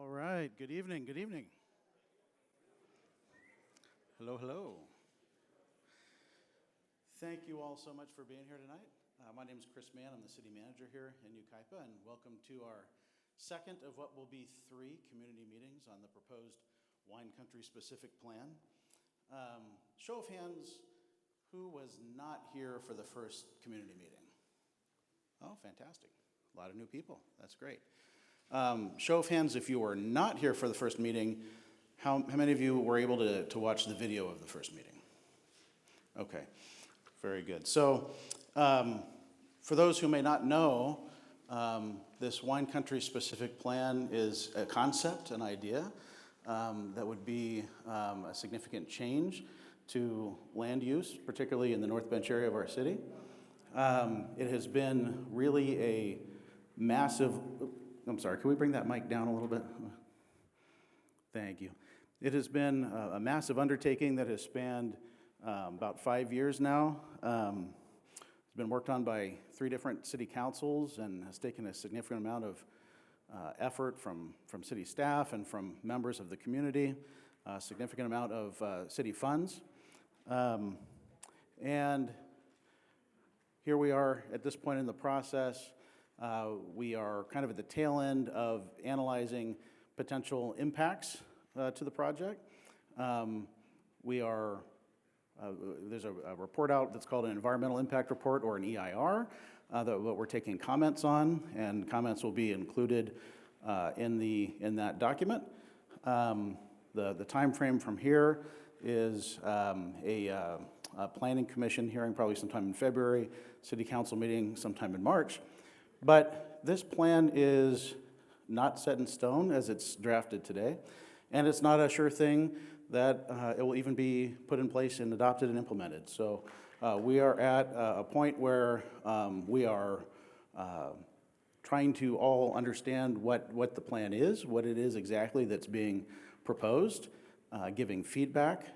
All right, good evening, good evening. Hello, hello. Thank you all so much for being here tonight. My name is Chris Mann. I'm the city manager here in Yucaipa, and welcome to our second of what will be 3 community meetings on the proposed wine country specific plan. Show of hands, who was not here for the first community meeting? Oh, fantastic. A lot of new people. That's great. Show of hands if you were not here for the first meeting, how many of you were able to watch the video of the first meeting? Okay, very good. So for those who may not know, this wine country specific plan is a concept, an idea that would be a significant change to land use, particularly in the North Bench area of our city. It has been really a massive, I'm sorry, can we bring that mic down a little bit? Thank you. It has been a massive undertaking that has spanned about 5 years now. It's been worked on by 3 different city councils and has taken a significant amount of effort from city staff and from members of the community, a significant amount of city funds. And here we are at this point in the process. We are kind of at the tail end of analyzing potential impacts to the project. There's a report out that's called an Environmental Impact Report, or an EIR, that we're taking comments on, and comments will be included in that document. The time frame from here is a planning commission hearing probably sometime in February, city council meeting sometime in March. But this plan is not set in stone as it's drafted today, and it's not a sure thing that it will even be put in place and adopted and implemented. So we are at a point where we are trying to all understand what the plan is, what it is exactly that's being proposed, giving feedback,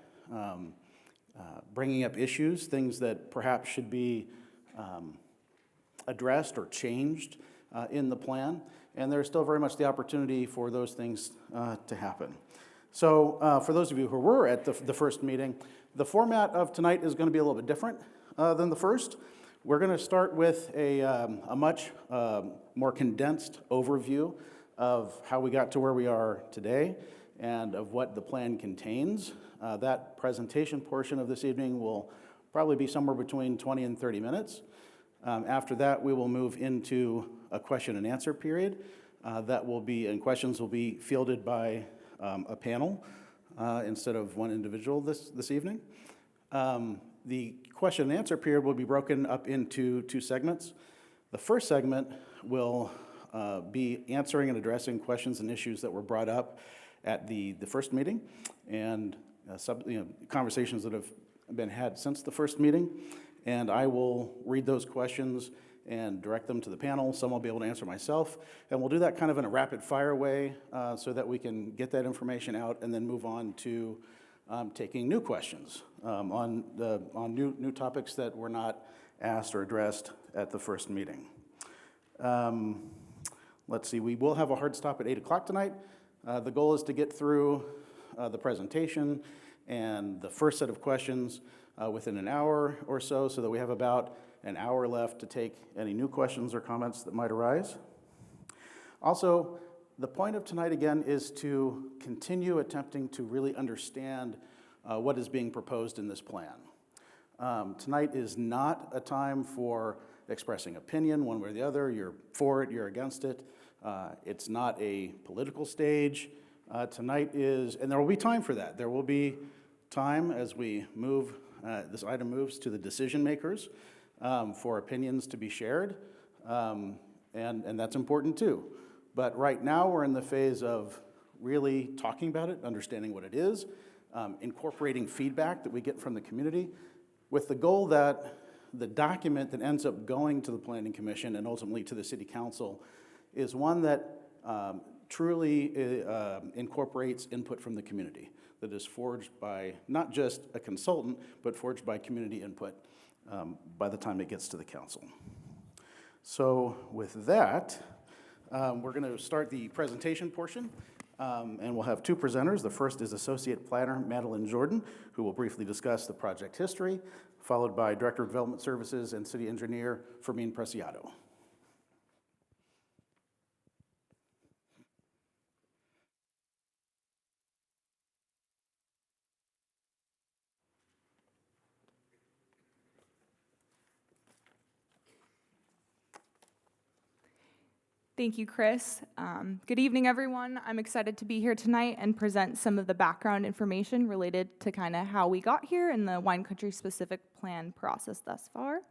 bringing up issues, things that perhaps should be addressed or changed in the plan, and there's still very much the opportunity for those things to happen. So for those of you who were at the first meeting, the format of tonight is going to be a little bit different than the first. We're going to start with a much more condensed overview of how we got to where we are today and of what the plan contains. That presentation portion of this evening will probably be somewhere between 20 and 30 minutes. After that, we will move into a question and answer period and questions will be fielded by a panel instead of one individual this evening. The question and answer period will be broken up into 2 segments. The first segment will be answering and addressing questions and issues that were brought up at the first meeting, and conversations that have been had since the first meeting. And I will read those questions and direct them to the panel. Some I'll be able to answer myself. And we'll do that kind of in a rapid fire way so that we can get that information out and then move on to taking new questions on new topics that were not asked or addressed at the first meeting. Let's see, we will have a hard stop at 8 o'clock tonight. The goal is to get through the presentation and the first set of questions within an hour or so that we have about an hour left to take any new questions or comments that might arise. Also, the point of tonight, again, is to continue attempting to really understand what is being proposed in this plan. Tonight is not a time for expressing opinion one way or the other. You're for it, you're against it. It's not a political stage. Tonight is, and there will be time for that. There will be time as we move, this item moves to the decision makers for opinions to be shared, and that's important too. But right now we're in the phase of really talking about it, understanding what it is, incorporating feedback that we get from the community, with the goal that the document that ends up going to the Planning Commission and ultimately to the City Council is one that truly incorporates input from the community, that is forged by not just a consultant, but forged by community input by the time it gets to the council. So with that, we're going to start the presentation portion. And we'll have two presenters. The first is Associate Planner Madeline Jordan, who will briefly discuss the project history, followed by Director of Development Services and City Engineer Fermin Preciado. Thank you, Chris. Good evening, everyone. I'm excited to be here tonight and present some of the background information related to kind of how we got here in the Wine Country Specific Plan process thus far.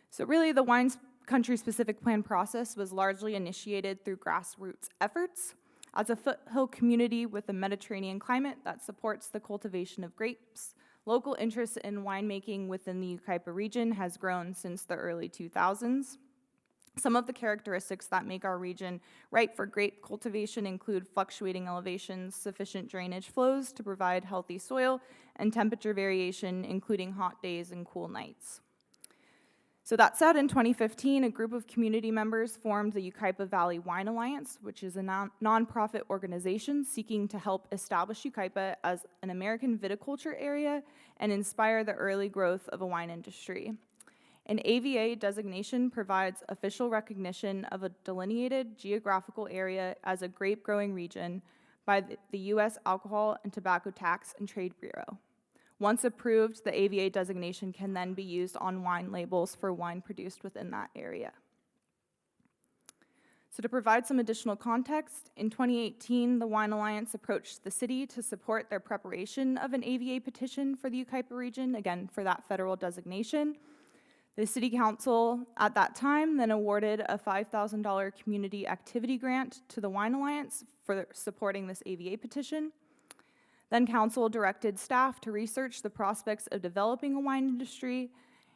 So really, the Wine Country Specific Plan process was largely initiated through grassroots efforts. As a foothill community with a Mediterranean climate that supports the cultivation of grapes, local interest in winemaking within the Yucaipa region has grown since the early 2000s. Some of the characteristics that make our region ripe for grape cultivation include fluctuating elevations, sufficient drainage flows to provide healthy soil, and temperature variation, including hot days and cool nights. So that said, in 2015, a group of community members formed the Yucaipa Valley Wine Alliance, which is a nonprofit organization seeking to help establish Yucaipa as an American viticulture area and inspire the early growth of a wine industry. An AVA designation provides official recognition of a delineated geographical area as a grape-growing region by the U.S. Alcohol and Tobacco Tax and Trade Bureau. Once approved, the AVA designation can then be used on wine labels for wine produced within that area. So to provide some additional context, in 2018, the Wine Alliance approached the city to support their preparation of an AVA petition for the Yucaipa region, again, for that federal designation. The City Council at that time then awarded a $5,000 community activity grant to the Wine Alliance for supporting this AVA petition. Then Council directed staff to research the prospects of developing a wine industry,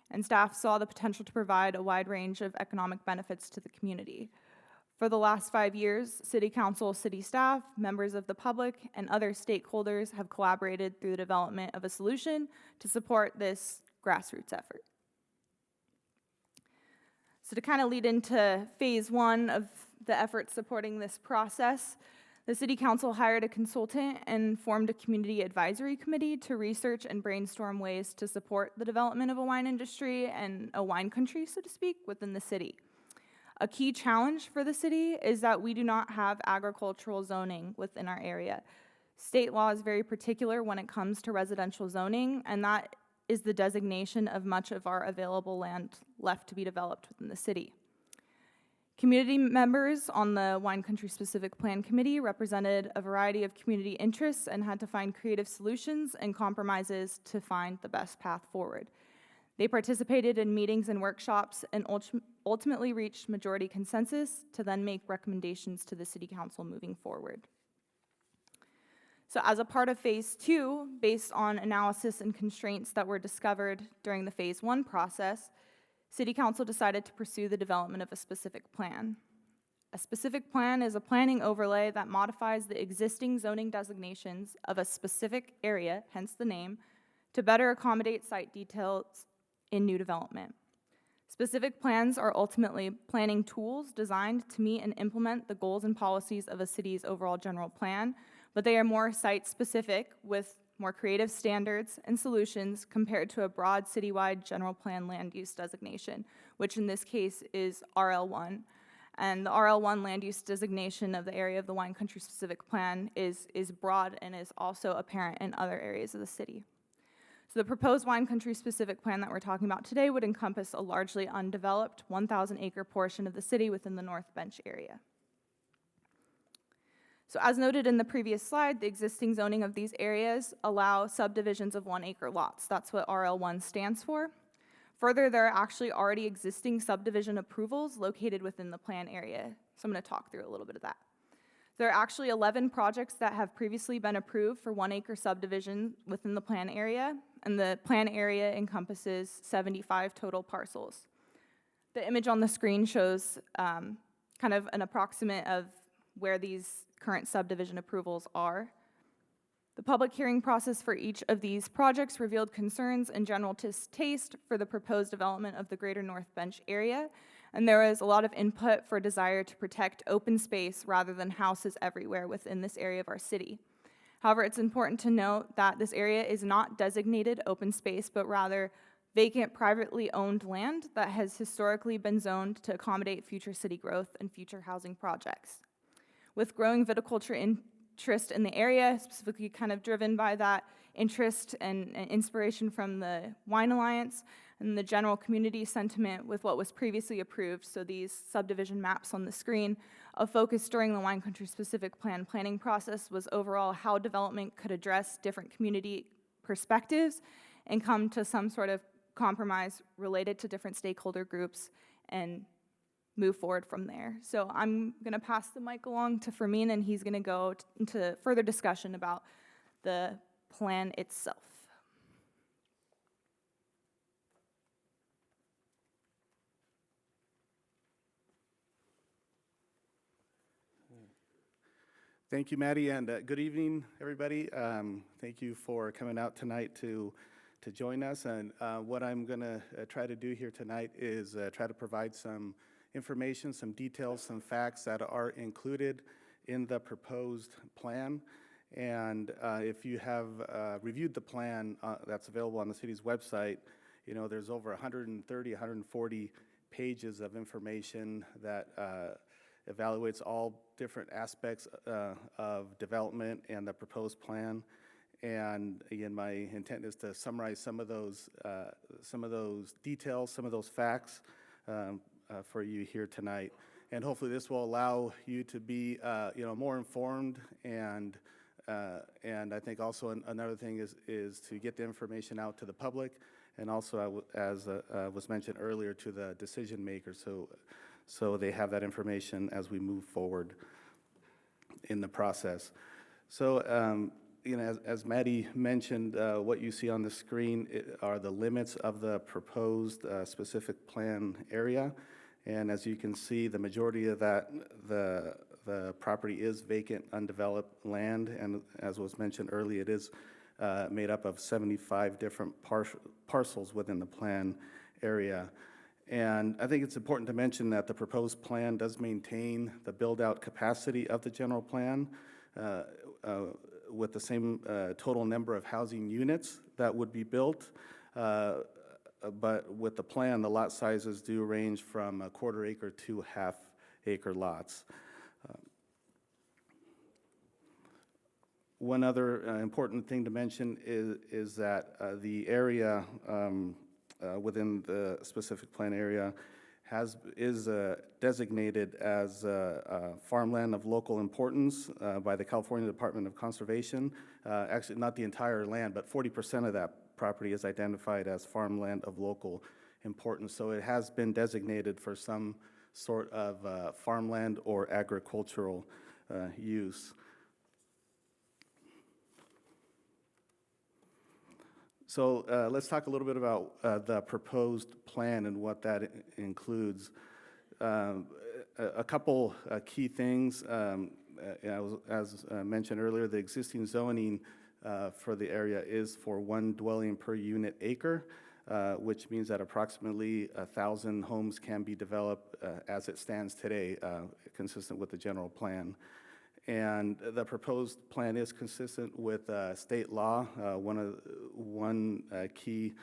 and staff saw the potential to provide a wide range of economic benefits to the community. For the last 5 years, City Council, city staff, members of the public, and other stakeholders have collaborated through the development of a solution to support this grassroots effort. So to kind of lead into phase one of the effort supporting this process, the City Council hired a consultant and formed a community advisory committee to research and brainstorm ways to support the development of a wine industry and a wine country, so to speak, within the city. A key challenge for the city is that we do not have agricultural zoning within our area. State law is very particular when it comes to residential zoning, and that is the designation of much of our available land left to be developed within the city. Community members on the Wine Country Specific Plan Committee represented a variety of community interests and had to find creative solutions and compromises to find the best path forward. They participated in meetings and workshops and ultimately reached majority consensus to then make recommendations to the City Council moving forward. So as a part of phase two, based on analysis and constraints that were discovered during the phase one process, City Council decided to pursue the development of a specific plan. A specific plan is a planning overlay that modifies the existing zoning designations of a specific area, hence the name, to better accommodate site details in new development. Specific plans are ultimately planning tools designed to meet and implement the goals and policies of a city's overall general plan, but they are more site-specific with more creative standards and solutions compared to a broad citywide general plan land use designation, which in this case is RL1. And the RL1 land use designation of the area of the Wine Country Specific Plan is broad and is also apparent in other areas of the city. So the proposed Wine Country Specific Plan that we're talking about today would encompass a largely undeveloped 1,000-acre portion of the city within the North Bench area. So as noted in the previous slide, the existing zoning of these areas allow subdivisions of 1-acre lots. That's what RL1 stands for. Further, there are actually already existing subdivision approvals located within the plan area. So I'm going to talk through a little bit of that. There are actually 11 projects that have previously been approved for 1-acre subdivision within the plan area, and the plan area encompasses 75 total parcels. The image on the screen shows kind of an approximate of where these current subdivision approvals are. The public hearing process for each of these projects revealed concerns and general taste for the proposed development of the greater North Bench area, And there was a lot of input for desire to protect open space rather than houses everywhere within this area of our city. However, it's important to note that this area is not designated open space, but rather vacant, privately owned land that has historically been zoned to accommodate future city growth and future housing projects. With growing viticulture interest in the area, specifically kind of driven by that interest and inspiration from the Wine Alliance and the general community sentiment with what was previously approved, so these subdivision maps on the screen, a focus during the Wine Country specific plan planning process was overall how development could address different community perspectives and come to some sort of compromise related to different stakeholder groups and move forward from there. So I'm going to pass the mic along to Fermin, and he's going to go into further discussion about the plan itself. Thank you, Maddie, and good evening, everybody. Thank you for coming out tonight to join us. And what I'm going to try to do here tonight is try to provide some information, some details, some facts that are included in the proposed plan. And if you have reviewed the plan that's available on the city's website, you know, there's over 130, 140 pages of information that evaluates all different aspects of development and the proposed plan. And again, my intent is to summarize some of those details, some of those facts for you here tonight. And hopefully this will allow you to be more informed, and I think also another thing is to get the information out to the public, and also as was mentioned earlier, to the decision makers, so they have that information as we move forward in the process. So, as Maddie mentioned, what you see on the screen are the limits of the proposed specific plan area. And as you can see, the majority of that, the property is vacant, undeveloped land. And as was mentioned earlier, it is made up of 75 different parcels within the plan area. And I think it's important to mention that the proposed plan does maintain the build-out capacity of the general plan with the same total number of housing units that would be built. But with the plan, the lot sizes do range from a quarter acre to half-acre lots. One other important thing to mention is that the area within the specific plan area is designated as farmland of local importance by the California Department of Conservation. Actually, not the entire land, but 40% of that property is identified as farmland of local importance. So it has been designated for some sort of farmland or agricultural use. So let's talk a little bit about the proposed plan and what that includes. A couple key things. As mentioned earlier, the existing zoning for the area is for one dwelling per unit acre, which means that approximately 1,000 homes can be developed as it stands today, consistent with the general plan. And the proposed plan is consistent with state law. One key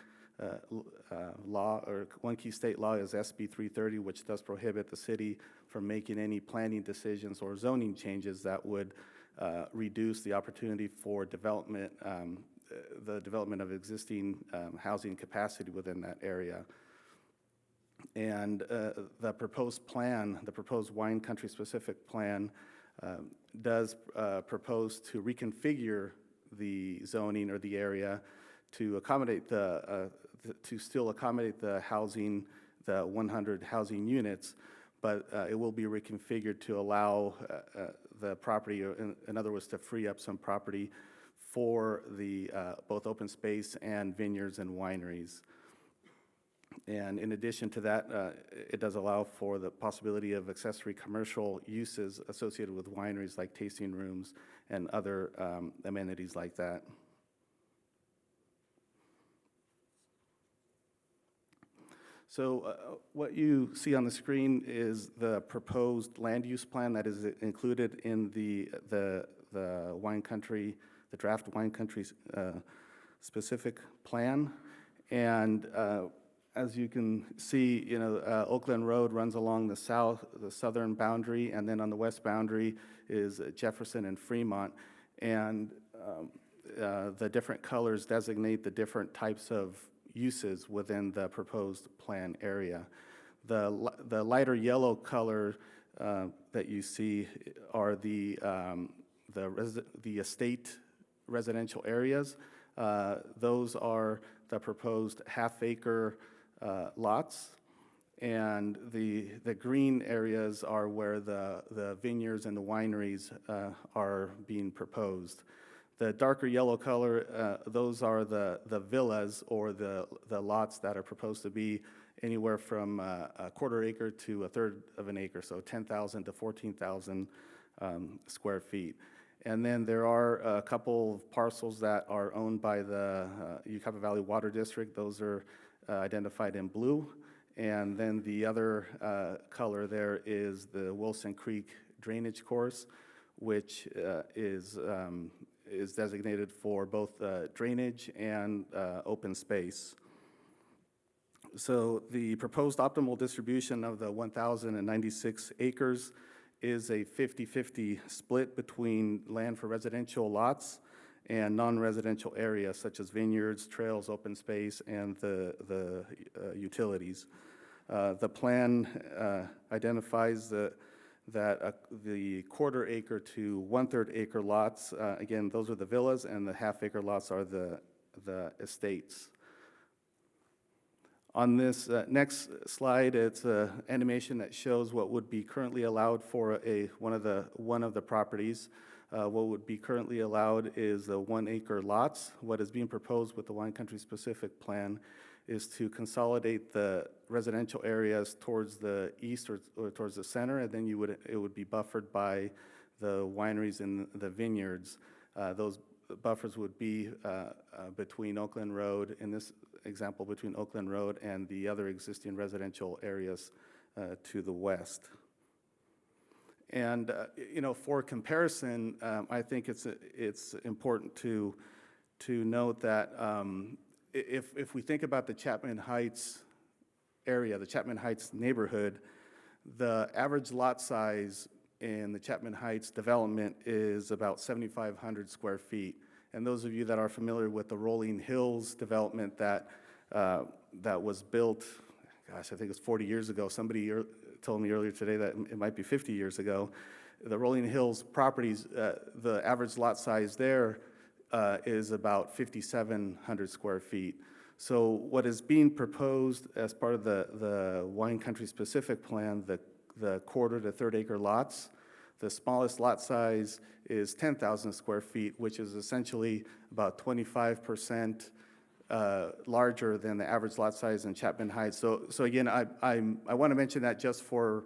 state law is SB 330, which does prohibit the city from making any planning decisions or zoning changes that would reduce the opportunity for development, the development of existing housing capacity within that area. And the proposed plan, the proposed Wine Country specific plan, does propose to reconfigure the zoning or the area to accommodate to still accommodate the housing, the 100 housing units, but it will be reconfigured to allow the property, or in other words, to free up some property for the both open space and vineyards and wineries. And in addition to that, it does allow for the possibility of accessory commercial uses associated with wineries, like tasting rooms and other amenities like that. So what you see on the screen is the proposed land use plan that is included in the wine country, the draft wine country specific plan. And as you can see, Oakland Road runs along the southern boundary, and then on the west boundary is Jefferson and Fremont. And the different colors designate the different types of uses within the proposed plan area. The lighter yellow color that you see are the estate residential areas. Those are the proposed half-acre lots, and the green areas are where the vineyards and the wineries are being proposed. The darker yellow color, those are the villas or the lots that are proposed to be anywhere from a quarter acre to a third of an acre, so 10,000 to 14,000 square feet. And then there are a couple of parcels that are owned by the Ucayali Valley Water District. Those are identified in blue. And then the other color there is the Wilson Creek drainage course, which is designated for both drainage and open space. So the proposed optimal distribution of the 1,096 acres is a 50-50 split between land for residential lots and non-residential areas such as vineyards, trails, open space, and the utilities. The plan identifies that the quarter acre to 1/3 acre lots, again, those are the villas, and the half-acre lots are the estates. On this next slide, it's an animation that shows what would be currently allowed for one of the properties. What would be currently allowed is the 1-acre lots. What is being proposed with the Wine Country specific plan is to consolidate the residential areas towards the east or towards the center, and then it would be buffered by the wineries and the vineyards. Those buffers would be between Oakland Road, in this example, between Oakland Road and the other existing residential areas to the west. And for comparison, I think it's important to note that if we think about the Chapman Heights area, the Chapman Heights neighborhood, the average lot size in the Chapman Heights development is about 7,500 square feet. And those of you that are familiar with the Rolling Hills development that was built, gosh, I think it's 40 years ago. Somebody told me earlier today that it might be 50 years ago. The Rolling Hills properties, the average lot size there is about 5,700 square feet. So what is being proposed as part of the Wine Country specific plan, the quarter to 1/3 acre lots, the smallest lot size is 10,000 square feet, which is essentially about 25% larger than the average lot size in Chapman Heights. So again, I want to mention that just for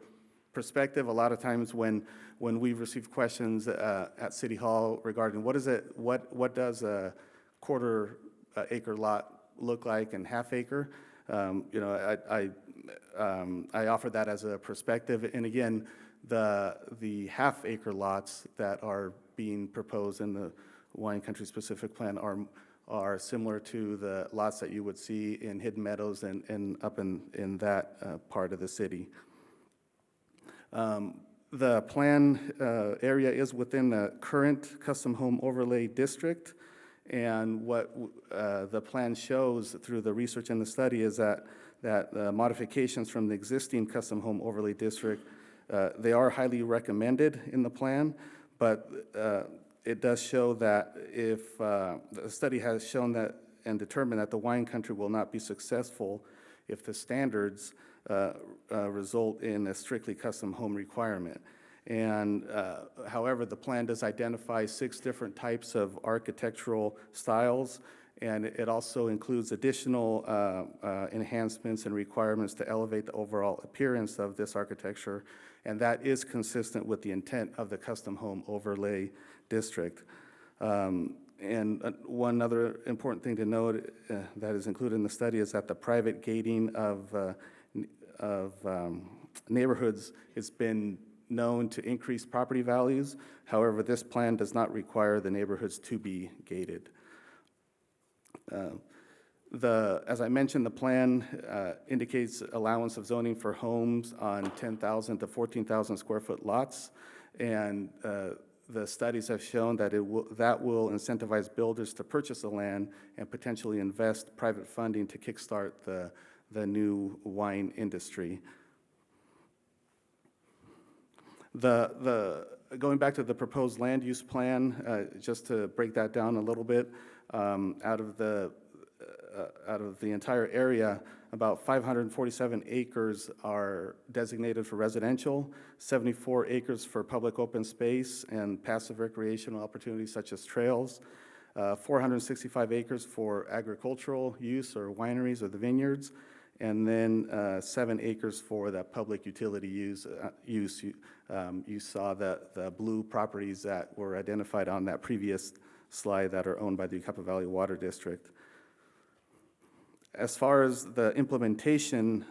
perspective. A lot of times when we've received questions at City Hall regarding what does a quarter acre lot look like and half acre, I offer that as a perspective. And again, the half acre lots that are being proposed in the Wine Country specific plan are similar to the lots that you would see in Hidden Meadows and up in that part of the city. The plan area is within the current custom home overlay district, and what the plan shows through the research and the study is that modifications from the existing custom home overlay district, they are highly recommended in the plan, but it does show that if the study has shown that and determined that the Wine Country will not be successful if the standards result in a strictly custom home requirement. And however, the plan does identify 6 different types of architectural styles, and it also includes additional enhancements and requirements to elevate the overall appearance of this architecture, and that is consistent with the intent of the custom home overlay district. And one other important thing to note that is included in the study is that the private gating of neighborhoods, it's been known to increase property values. However, this plan does not require the neighborhoods to be gated. As I mentioned, the plan indicates allowance of zoning for homes on 10,000 to 14,000 square foot lots. And the studies have shown that that will incentivize builders to purchase the land and potentially invest private funding to kickstart the new wine industry. Going back to the proposed land use plan, just to break that down a little bit, out of the entire area, about 547 acres are designated for residential, 74 acres for public open space and passive recreational opportunities such as trails, 465 acres for agricultural use or wineries or the vineyards, and then 7 acres for that public utility use. You saw the blue properties that were identified on that previous slide that are owned by the Yucaipa Valley Water District. As far as the implementation,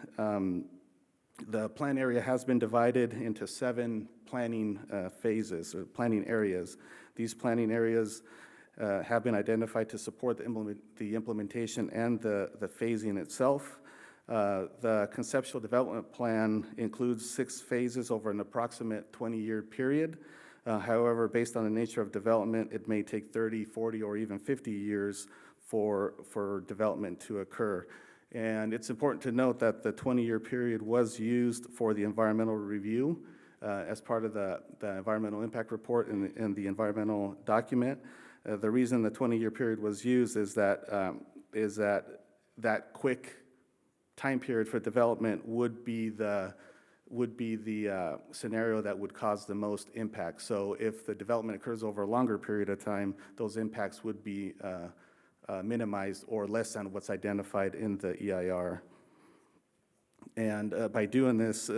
the plan area has been divided into 7 planning phases or planning areas. These planning areas have been identified to support the implementation and the phasing itself. The conceptual development plan includes 6 phases over an approximate 20-year period. However, based on the nature of development, it may take 30, 40, or even 50 years for development to occur. And it's important to note that the 20-year period was used for the environmental review as part of the environmental impact report and the environmental document. The reason the 20-year period was used is that that quick time period for development would be the scenario that would cause the most impact. So if the development occurs over a longer period of time, those impacts would be minimized or less than what's identified in the EIR. And by doing this,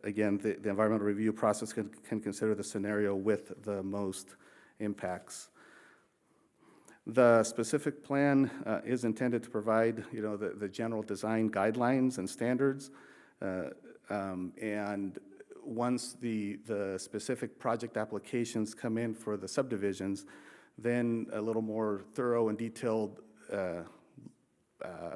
again, the environmental review process can consider the scenario with the most impacts. The specific plan is intended to provide, the general design guidelines and standards. And once the specific project applications come in for the subdivisions, then a little more thorough and detailed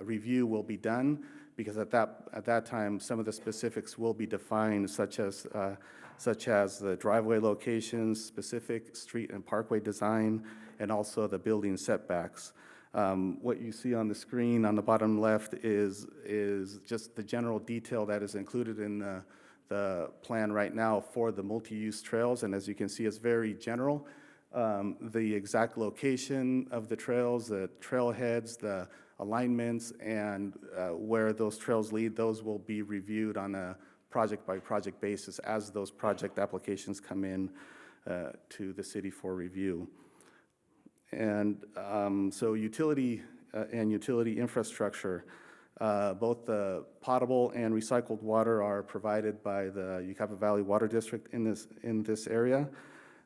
review will be done, because at that time, some of the specifics will be defined, such as the driveway locations, specific street and parkway design, and also the building setbacks. What you see on the screen on the bottom left is just the general detail that is included in the plan right now for the multi-use trails, and as you can see, it's very general. The exact location of the trails, the trailheads, the alignments, and where those trails lead, those will be reviewed on a project-by-project basis as those project applications come in to the city for review. And so utility and utility infrastructure, both the potable and recycled water are provided by the Yucaipa Valley Water District in this area.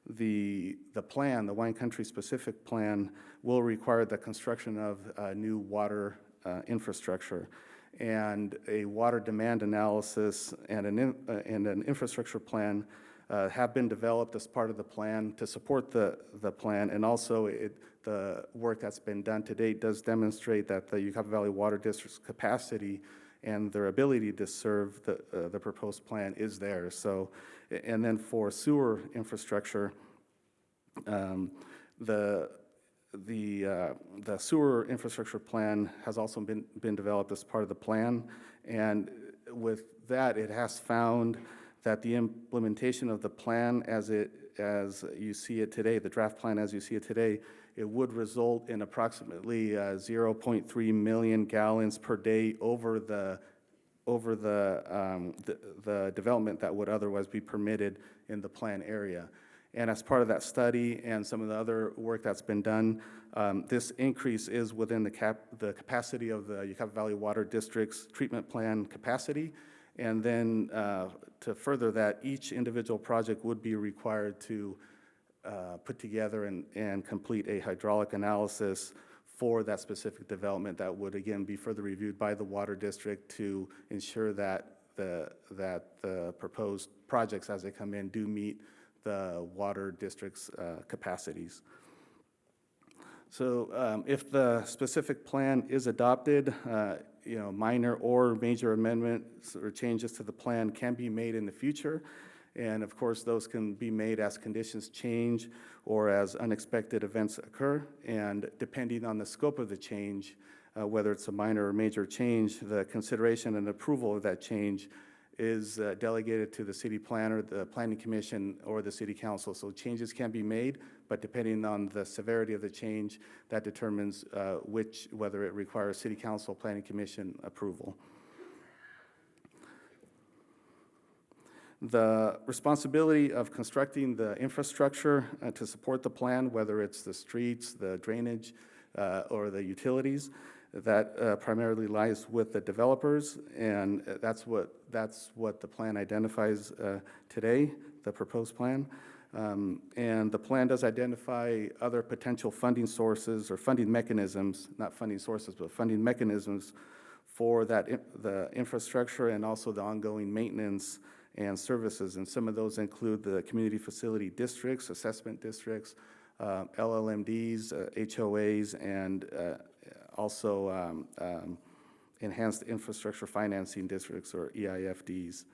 The plan, the Wine Country specific plan, will require the construction of new water infrastructure. And a water demand analysis and an infrastructure plan have been developed as part of the plan to support the plan. And also the work that's been done to date does demonstrate that the Yucaipa Valley Water District's capacity and their ability to serve the proposed plan is there. So, and then for sewer infrastructure, the sewer infrastructure plan has also been developed as part of the plan. And with that, it has found that the implementation of the plan as you see it today, the draft plan as you see it today, it would result in approximately 0.3 million gallons per day over the development that would otherwise be permitted in the plan area. And as part of that study and some of the other work that's been done, this increase is within the capacity of the Yucaipa Valley Water District's treatment plan capacity. And then to further that, each individual project would be required to put together and complete a hydraulic analysis for that specific development that would again be further reviewed by the water district to ensure that the proposed projects as they come in do meet the water district's capacities. So if the specific plan is adopted, minor or major amendments or changes to the plan can be made in the future. And of course, those can be made as conditions change or as unexpected events occur. And depending on the scope of the change, whether it's a minor or major change, the consideration and approval of that change is delegated to the city planner, the planning commission, or the city council. So changes can be made, but depending on the severity of the change, that determines whether it requires city council, planning commission approval. The responsibility of constructing the infrastructure to support the plan, whether it's the streets, the drainage, or the utilities, that primarily lies with the developers, and that's what the plan identifies today, the proposed plan. And the plan does identify other potential funding sources or funding mechanisms, not funding sources, but funding mechanisms for the infrastructure and also the ongoing maintenance and services. And some of those include the community facility districts, assessment districts, LLMDs, HOAs, and also enhanced infrastructure financing districts, or EIFDs.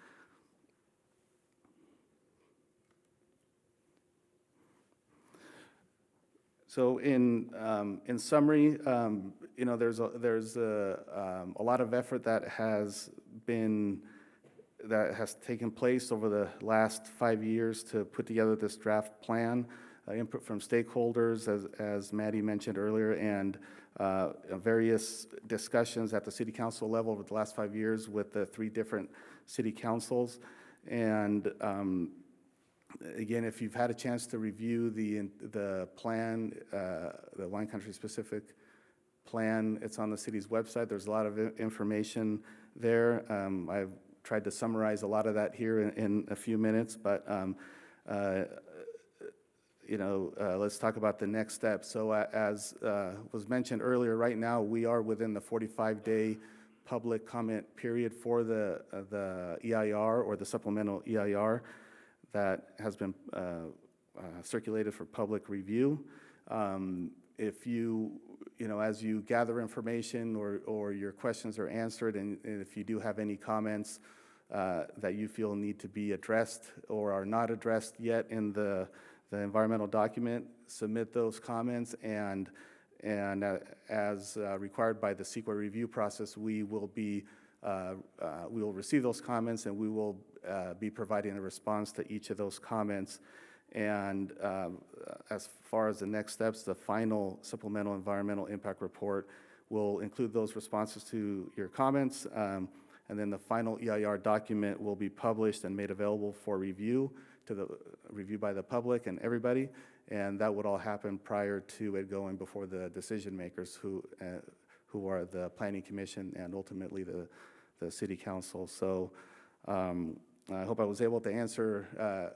So in summary, there's a lot of effort that has taken place over the last 5 years to put together this draft plan, input from stakeholders, as Maddie mentioned earlier, and various discussions at the city council level over the last 5 years with the 3 different city councils. And again, if you've had a chance to review the plan, the wine country specific plan, it's on the city's website. There's a lot of information there. I've tried to summarize a lot of that here in a few minutes, but let's talk about the next steps. So as was mentioned earlier, right now we are within the 45-day public comment period for the EIR, or the supplemental EIR, that has been circulated for public review. If as you gather information or your questions are answered, and if you do have any comments that you feel need to be addressed or are not addressed yet in the environmental document, submit those comments, and as required by the CEQA review process, we will receive those comments, and we will be providing a response to each of those comments. And as far as the next steps, the final supplemental environmental impact report will include those responses to your comments, and then the final EIR document will be published and made available for review by the public and everybody, and that would all happen prior to it going before the decision makers, who are the Planning Commission and ultimately the City Council. So I hope I was able to answer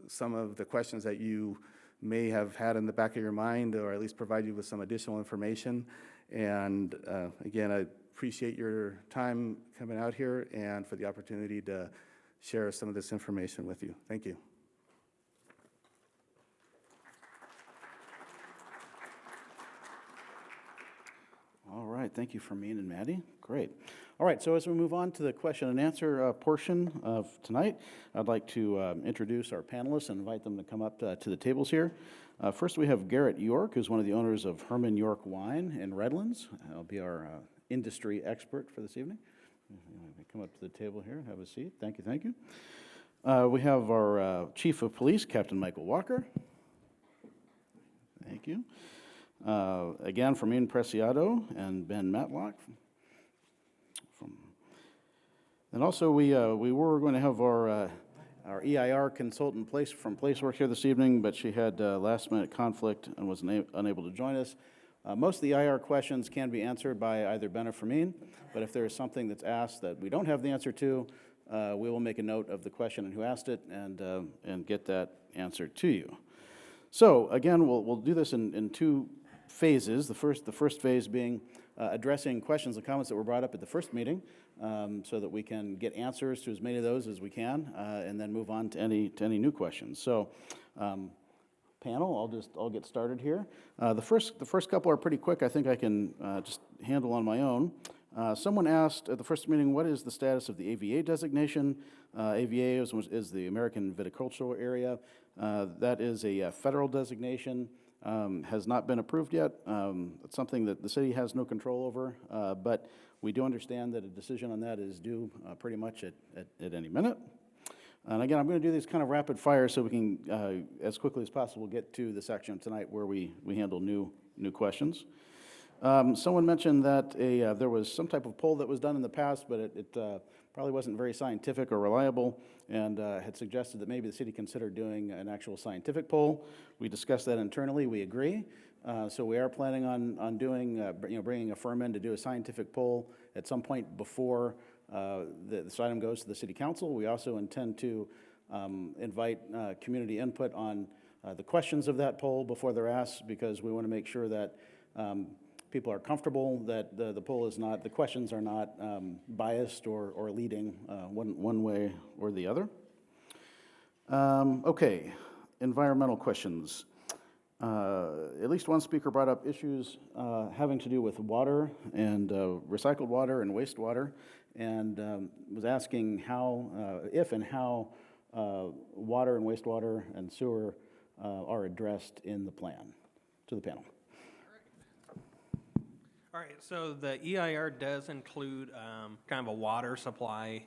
some of the questions that you may have had in the back of your mind, or at least provide you with some additional information. And again, I appreciate your time coming out here and for the opportunity to share some of this information with you. Thank you. All right, thank you, Fermín and Maddie. Great. All right, so as we move on to the question and answer portion of tonight, I'd like to introduce our panelists and invite them to come up to the tables here. First, we have Garrett York, who's one of the owners of Herman York Wine in Redlands. He'll be our industry expert for this evening. Come up to the table here, have a seat. Thank you, thank you. We have our Chief of Police, Captain Michael Walker. Thank you. Again, Fermín Preciado and Ben Matlock. And also, we were going to have our EIR consultant from Placeworks here this evening, but she had last-minute conflict and was unable to join us. Most of the EIR questions can be answered by either Ben or Fermín, but if there is something that's asked that we don't have the answer to, we will make a note of the question and who asked it and get that answer to you. So again, we'll do this in 2 phases. The first phase being addressing questions and comments that were brought up at the first meeting, so that we can get answers to as many of those as we can, and then move on to any new questions. So, panel, I'll get started here. The first couple are pretty quick. I think I can just handle on my own. Someone asked at the first meeting, what is the status of the AVA designation? AVA is the American Viticultural Area. That is a federal designation, has not been approved yet. It's something that the city has no control over, but we do understand that a decision on that is due pretty much at any minute. And again, I'm going to do these kind of rapid fire so we can, as quickly as possible, get to the section tonight where we handle new questions. Someone mentioned that there was some type of poll that was done in the past, but it probably wasn't very scientific or reliable, and had suggested that maybe the city consider doing an actual scientific poll. We discussed that internally. We agree. So we are planning on doing, bringing a firm in to do a scientific poll at some point before this item goes to the city council. We also intend to invite community input on the questions of that poll before they're asked, because we want to make sure that people are comfortable that the poll is not, the questions are not biased or leading one way or the other. Okay, environmental questions. At least one speaker brought up issues having to do with water and recycled water and wastewater, and was asking how, if and how water and wastewater and sewer are addressed in the plan. To the panel. All right, so the EIR does include kind of a water supply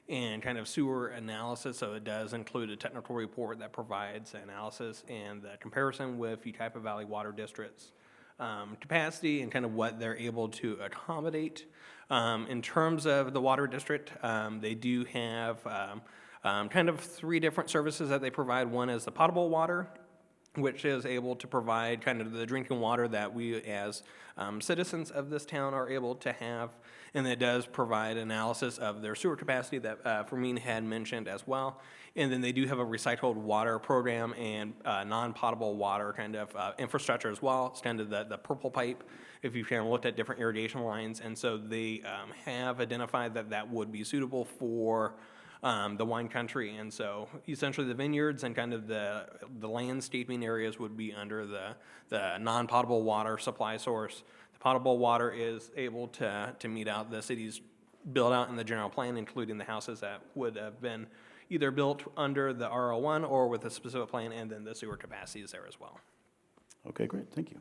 and kind of sewer analysis, so it does include a technical report that provides analysis and the comparison with Ucaipa Valley Water District's capacity and kind of what they're able to accommodate. In terms of the water district, they do have kind of three different services that they provide. One is the potable water, which is able to provide kind of the drinking water that we as citizens of this town are able to have. And it does provide analysis of their sewer capacity that Fermin had mentioned as well. And then they do have a recycled water program and non-potable water kind of infrastructure as well. It's kind of the purple pipe, if you've kind of looked at different irrigation lines. And so they have identified that that would be suitable for the wine country, and so essentially the vineyards and kind of the landscaping areas would be under the non-potable water supply source. The potable water is able to meet out the city's build out in the general plan, including the houses that would have been either built under the R01 or with a specific plan, and then the sewer capacity is there as well. Okay, great, thank you.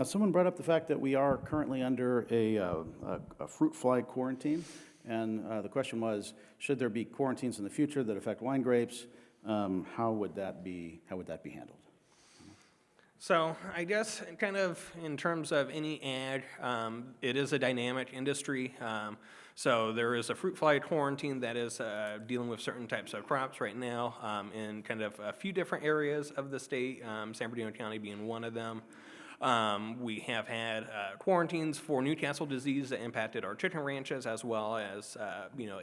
Someone brought up the fact that we are currently under a fruit fly quarantine. And the question was, should there be quarantines in the future that affect wine grapes? How would that be handled? So I guess kind of in terms of any ag, it is a dynamic industry. So there is a fruit fly quarantine that is dealing with certain types of crops right now in kind of a few different areas of the state, San Bernardino County being one of them. We have had quarantines for Newcastle disease that impacted our chicken ranches, as well as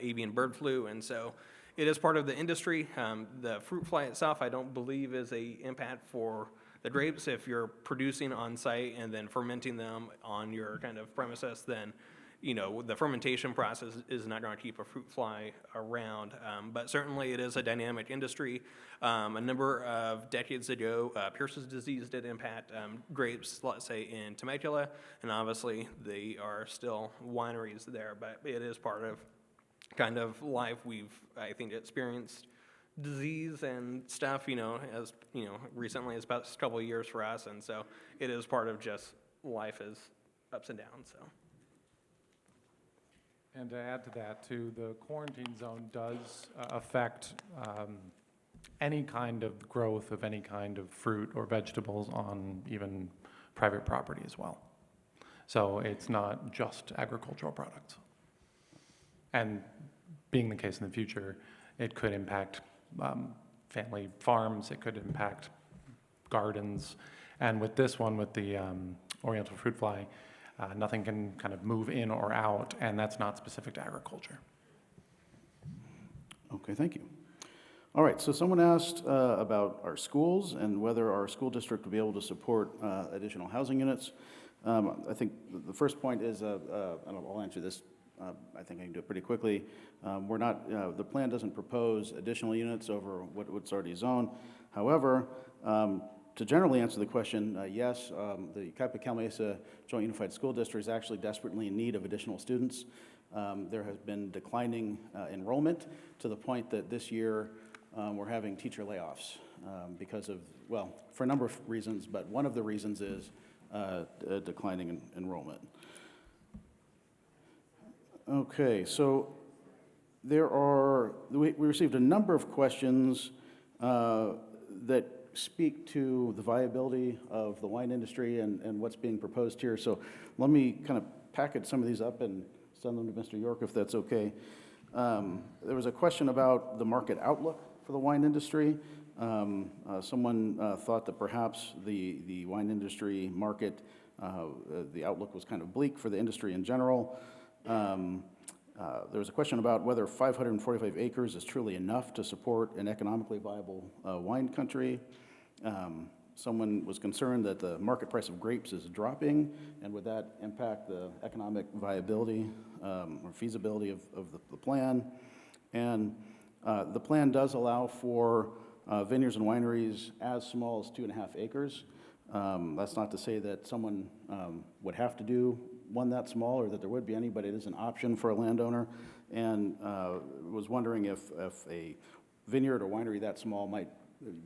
avian bird flu, and so it is part of the industry. The fruit fly itself, I don't believe, is a impact for the grapes. If you're producing on site and then fermenting them on your kind of premises, then the fermentation process is not going to keep a fruit fly around, but certainly it is a dynamic industry. A number of decades ago, Pierce's disease did impact grapes, let's say in Temecula, and obviously they are still wineries there, but it is part of kind of life. I think, experienced disease and stuff, as recently as about a couple of years for us, and so it is part of just life is ups and downs, so. And to add to that, too, the quarantine zone does affect any kind of growth of any kind of fruit or vegetables on even private property as well. So it's not just agricultural products. And being the case in the future, it could impact family farms, it could impact gardens. And with this one, with the Oriental fruit fly, nothing can kind of move in or out, and that's not specific to agriculture. Okay, thank you. All right, so someone asked about our schools and whether our school district would be able to support additional housing units. I think the first point is, I'll answer this, I think I can do it pretty quickly. We're not, the plan doesn't propose additional units over what's already zoned. However, to generally answer the question, yes, the Cuyahoga Mesa Joint Unified School District is actually desperately in need of additional students. There has been declining enrollment to the point that this year we're having teacher layoffs because of, well, for a number of reasons, but one of the reasons is declining enrollment. Okay, so we received a number of questions that speak to the viability of the wine industry and what's being proposed here. So let me kind of package some of these up and send them to Mr. York if that's okay. There was a question about the market outlook for the wine industry. Someone thought that perhaps the wine industry market, the outlook was kind of bleak for the industry in general. There was a question about whether 545 acres is truly enough to support an economically viable wine country. Someone was concerned that the market price of grapes is dropping, and would that impact the economic viability or feasibility of the plan? And the plan does allow for vineyards and wineries as small as 2.5 acres. That's not to say that someone would have to do one that small or that there would be any, but it is an option for a landowner. And was wondering if a vineyard or winery that small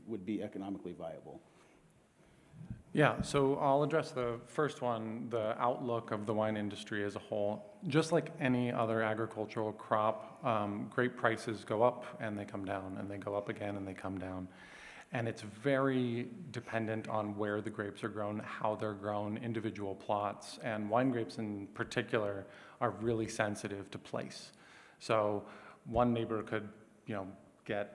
would be economically viable. Yeah, so I'll address the first one, the outlook of the wine industry as a whole. Just like any other agricultural crop, grape prices go up and they come down, and they go up again and they come down. And it's very dependent on where the grapes are grown, how they're grown, individual plots, and wine grapes in particular are really sensitive to place. So one neighbor could, get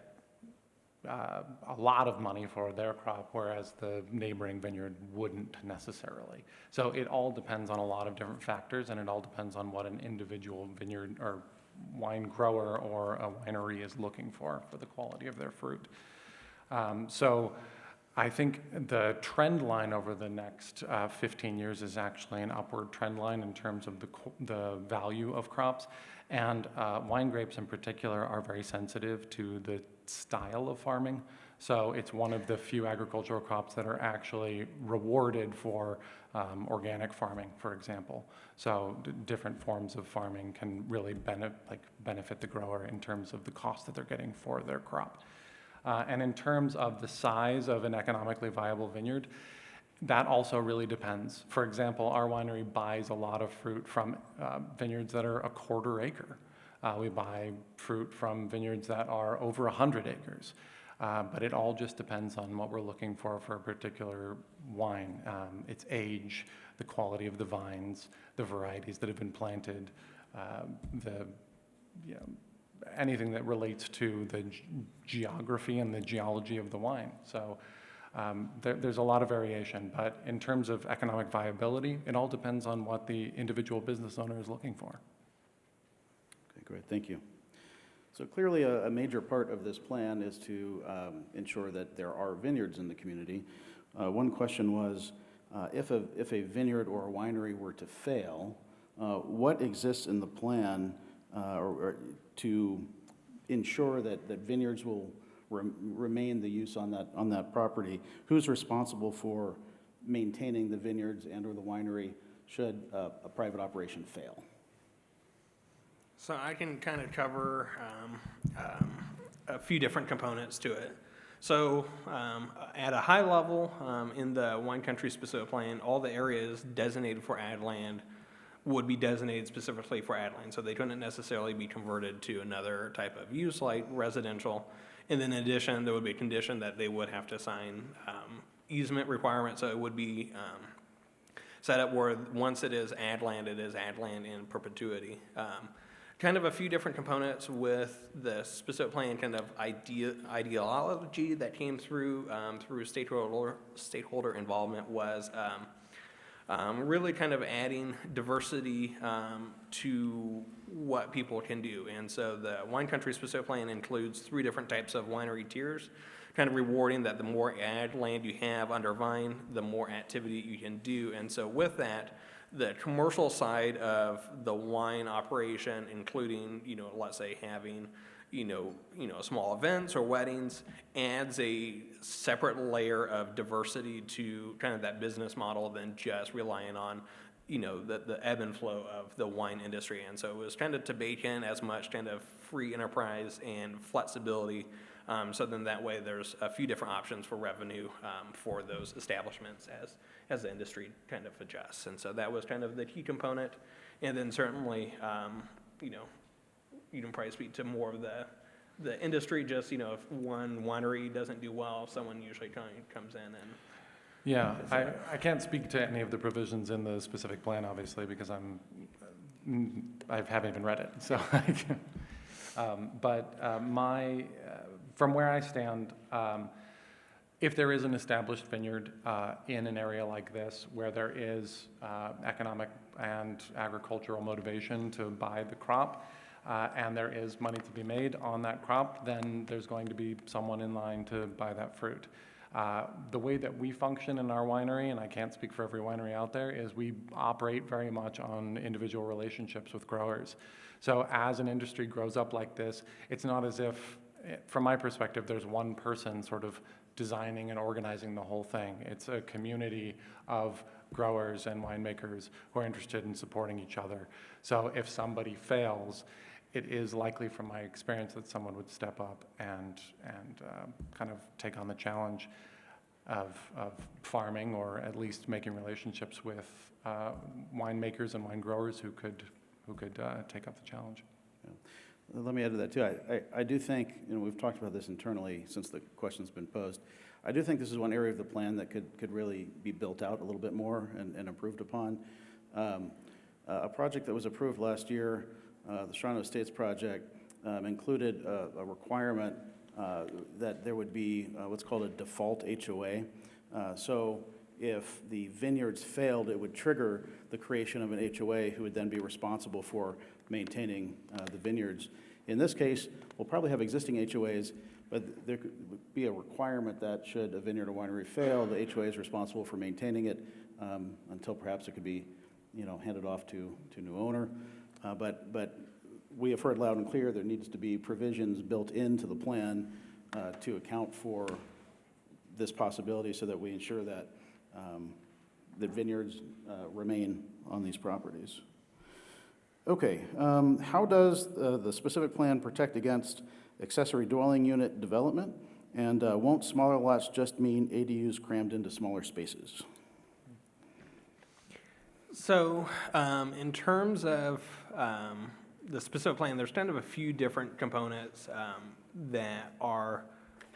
a lot of money for their crop, whereas the neighboring vineyard wouldn't necessarily. So it all depends on a lot of different factors, and it all depends on what an individual vineyard or wine grower or a winery is looking for the quality of their fruit. So I think the trend line over the next 15 years is actually an upward trend line in terms of the value of crops. And wine grapes in particular are very sensitive to the style of farming. So it's one of the few agricultural crops that are actually rewarded for organic farming, for example. So different forms of farming can really benefit the grower in terms of the cost that they're getting for their crop. And in terms of the size of an economically viable vineyard, that also really depends. For example, our winery buys a lot of fruit from vineyards that are a quarter acre. We buy fruit from vineyards that are over 100 acres. But it all just depends on what we're looking for a particular wine. Its age, the quality of the vines, the varieties that have been planted, anything that relates to the geography and the geology of the wine. So there's a lot of variation, but in terms of economic viability, it all depends on what the individual business owner is looking for. Okay, great, thank you. So clearly a major part of this plan is to ensure that there are vineyards in the community. One question was, if a vineyard or a winery were to fail, what exists in the plan or to ensure that vineyards will remain the use on that property? Who's responsible for maintaining the vineyards and or the winery should a private operation fail? So I can kind of cover a few different components to it. So at a high level, in the wine country specific plan, all the areas designated for ag land would be designated specifically for ag land. So they couldn't necessarily be converted to another type of use like residential. And then in addition, there would be a condition that they would have to sign easement requirements. So it would be set up where once it is ag land in perpetuity. Kind of a few different components with the specific plan, kind of ideology that came through through stakeholder involvement was really kind of adding diversity to what people can do. And so the wine country specific plan includes 3 different types of winery tiers. kind of rewarding that the more ag land you have under Vine, the more activity you can do. And so with that, the commercial side of the wine operation, including, let's say having, small events or weddings, adds a separate layer of diversity to kind of that business model than just relying on, the ebb and flow of the wine industry. And so it was kind of to bake in as much kind of free enterprise and flexibility. So then that way there's a few different options for revenue for those establishments as the industry kind of adjusts. And so that was kind of the key component. And then certainly, you can probably speak to more of the industry, just, if one winery doesn't do well, someone usually comes in and. Yeah, I can't speak to any of the provisions in the specific plan, obviously, because I haven't even read it, so I can. From where I stand, if there is an established vineyard in an area like this where there is economic and agricultural motivation to buy the crop, and there is money to be made on that crop, then there's going to be someone in line to buy that fruit. The way that we function in our winery, and I can't speak for every winery out there, is we operate very much on individual relationships with growers. So as an industry grows up like this, it's not as if, from my perspective, there's one person sort of designing and organizing the whole thing. It's a community of growers and winemakers who are interested in supporting each other. So if somebody fails, it is likely, from my experience, that someone would step up and kind of take on the challenge of farming, or at least making relationships with winemakers and wine growers who could take up the challenge. Yeah. Let me add to that too. I do think, we've talked about this internally since the question's been posed. I do think this is one area of the plan that could really be built out a little bit more and improved upon. A project that was approved last year, the Toronto Estates project, included a requirement that there would be what's called a default HOA. So if the vineyards failed, it would trigger the creation of an HOA who would then be responsible for maintaining the vineyards. In this case, we'll probably have existing HOAs, but there could be a requirement that should a vineyard or winery fail, the HOA is responsible for maintaining it until perhaps it could be, handed off to a new owner. But we have heard loud and clear there needs to be provisions built into the plan to account for this possibility, so that we ensure that the vineyards remain on these properties. Okay, how does the specific plan protect against accessory dwelling unit development? And won't smaller lots just mean ADUs crammed into smaller spaces? So in terms of the specific plan, there's kind of a few different components that are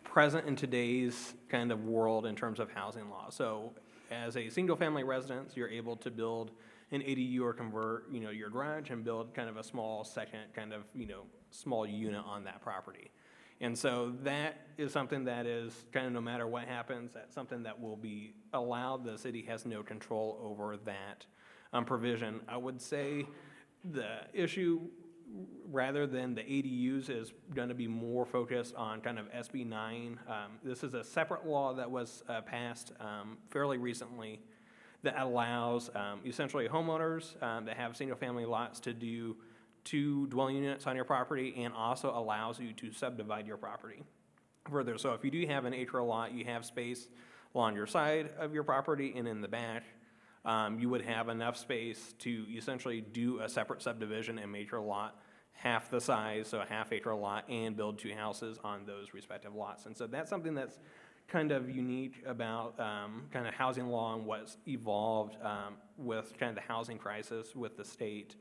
present in today's kind of world in terms of housing law. So as a single-family residence, you're able to build an ADU or convert, your garage and build kind of a small second kind of, small unit on that property. And so that is something that is kind of, no matter what happens, that's something that will be allowed. The city has no control over that provision. I would say the issue, rather than the ADUs, is going to be more focused on kind of SB 9. This is a separate law that was passed fairly recently that allows essentially homeowners that have single-family lots to do 2 dwelling units on your property, and also allows you to subdivide your property further. So if you do have an acre lot, you have space along your side of your property and in the back, you would have enough space to essentially do a separate subdivision and make your lot half the size, so a half-acre lot, and build 2 houses on those respective lots. And so that's something that's kind of unique about kind of housing law and what's evolved with kind of the housing crisis with the state.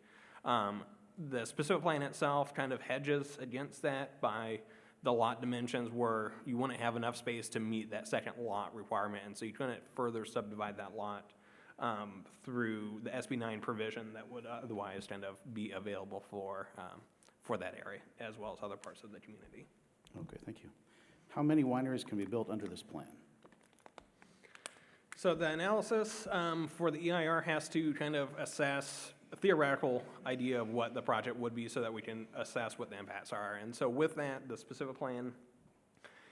The specific plan itself kind of hedges against that by the lot dimensions, where you wouldn't have enough space to meet that second lot requirement, and so you couldn't further subdivide that lot through the SB 9 provision that would otherwise kind of be available for that area, as well as other parts of the community. Okay, thank you. How many wineries can be built under this plan? So the analysis for the EIR has to kind of assess a theoretical idea of what the project would be, so that we can assess what the impacts are. And so with that, the specific plan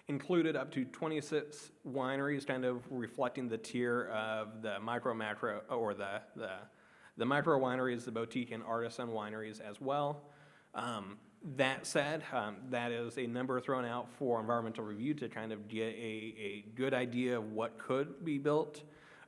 included up to 26 wineries, kind of reflecting the tier of the micro, macro, or the micro wineries, the boutique and artisan wineries as well. That said, that is a number thrown out for environmental review to kind of get a good idea of what could be built.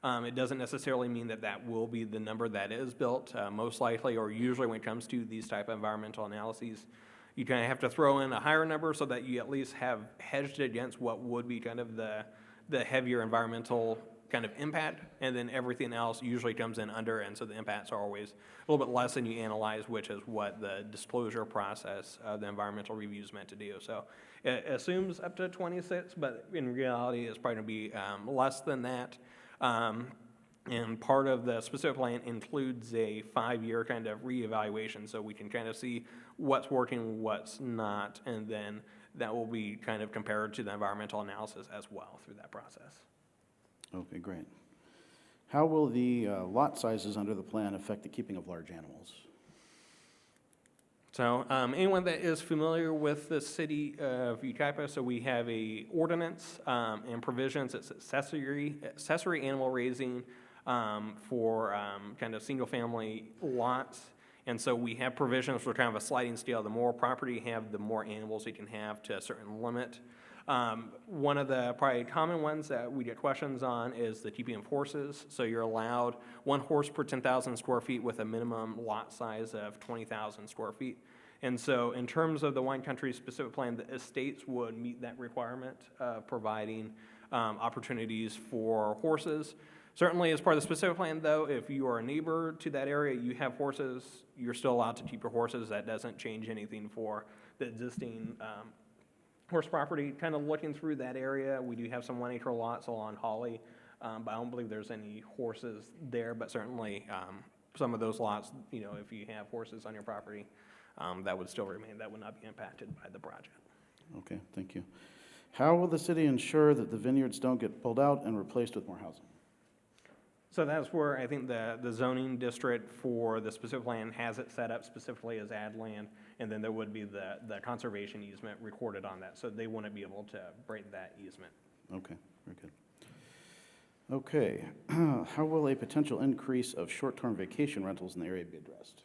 It doesn't necessarily mean that that will be the number that is built. Most likely, or usually when it comes to these type of environmental analyses, you kind of have to throw in a higher number so that you at least have hedged against what would be kind of the heavier environmental kind of impact, and then everything else usually comes in under, and so the impacts are always a little bit less than you analyze, which is what the disclosure process of the environmental review is meant to do. So it assumes up to 26, but in reality, it's probably going to be less than that. And part of the specific plan includes a 5-year kind of reevaluation, so we can kind of see what's working, what's not, and then that will be kind of compared to the environmental analysis as well through that process. Okay, great. How will the lot sizes under the plan affect the keeping of large animals? So anyone that is familiar with the city of Yucaipa, so we have a ordinance and provisions. It's accessory animal raising for kind of single-family lots. And so we have provisions for kind of a sliding scale. The more property you have, the more animals you can have to a certain limit. One of the probably common ones that we get questions on is the keeping of horses. So you're allowed 1 horse per 10,000 square feet with a minimum lot size of 20,000 square feet. And so in terms of the wine country specific plan, the estates would meet that requirement of providing opportunities for horses. Certainly as part of the specific plan though, if you are a neighbor to that area, you have horses, you're still allowed to keep your horses. That doesn't change anything for the existing horse property. Kind of looking through that area, we do have some 1-acre lots along Holly, but I don't believe there's any horses there, but certainly some of those lots, you know, if you have horses on your property, that would still remain, that would not be impacted by the project. Okay, thank you. How will the city ensure that the vineyards don't get pulled out and replaced with more housing? So that's where I think the zoning district for the specific plan has it set up specifically as ag land, and then there would be the conservation easement recorded on that, so they wouldn't be able to break that easement. Okay, very good. Okay, how will a potential increase of short-term vacation rentals in the area be addressed?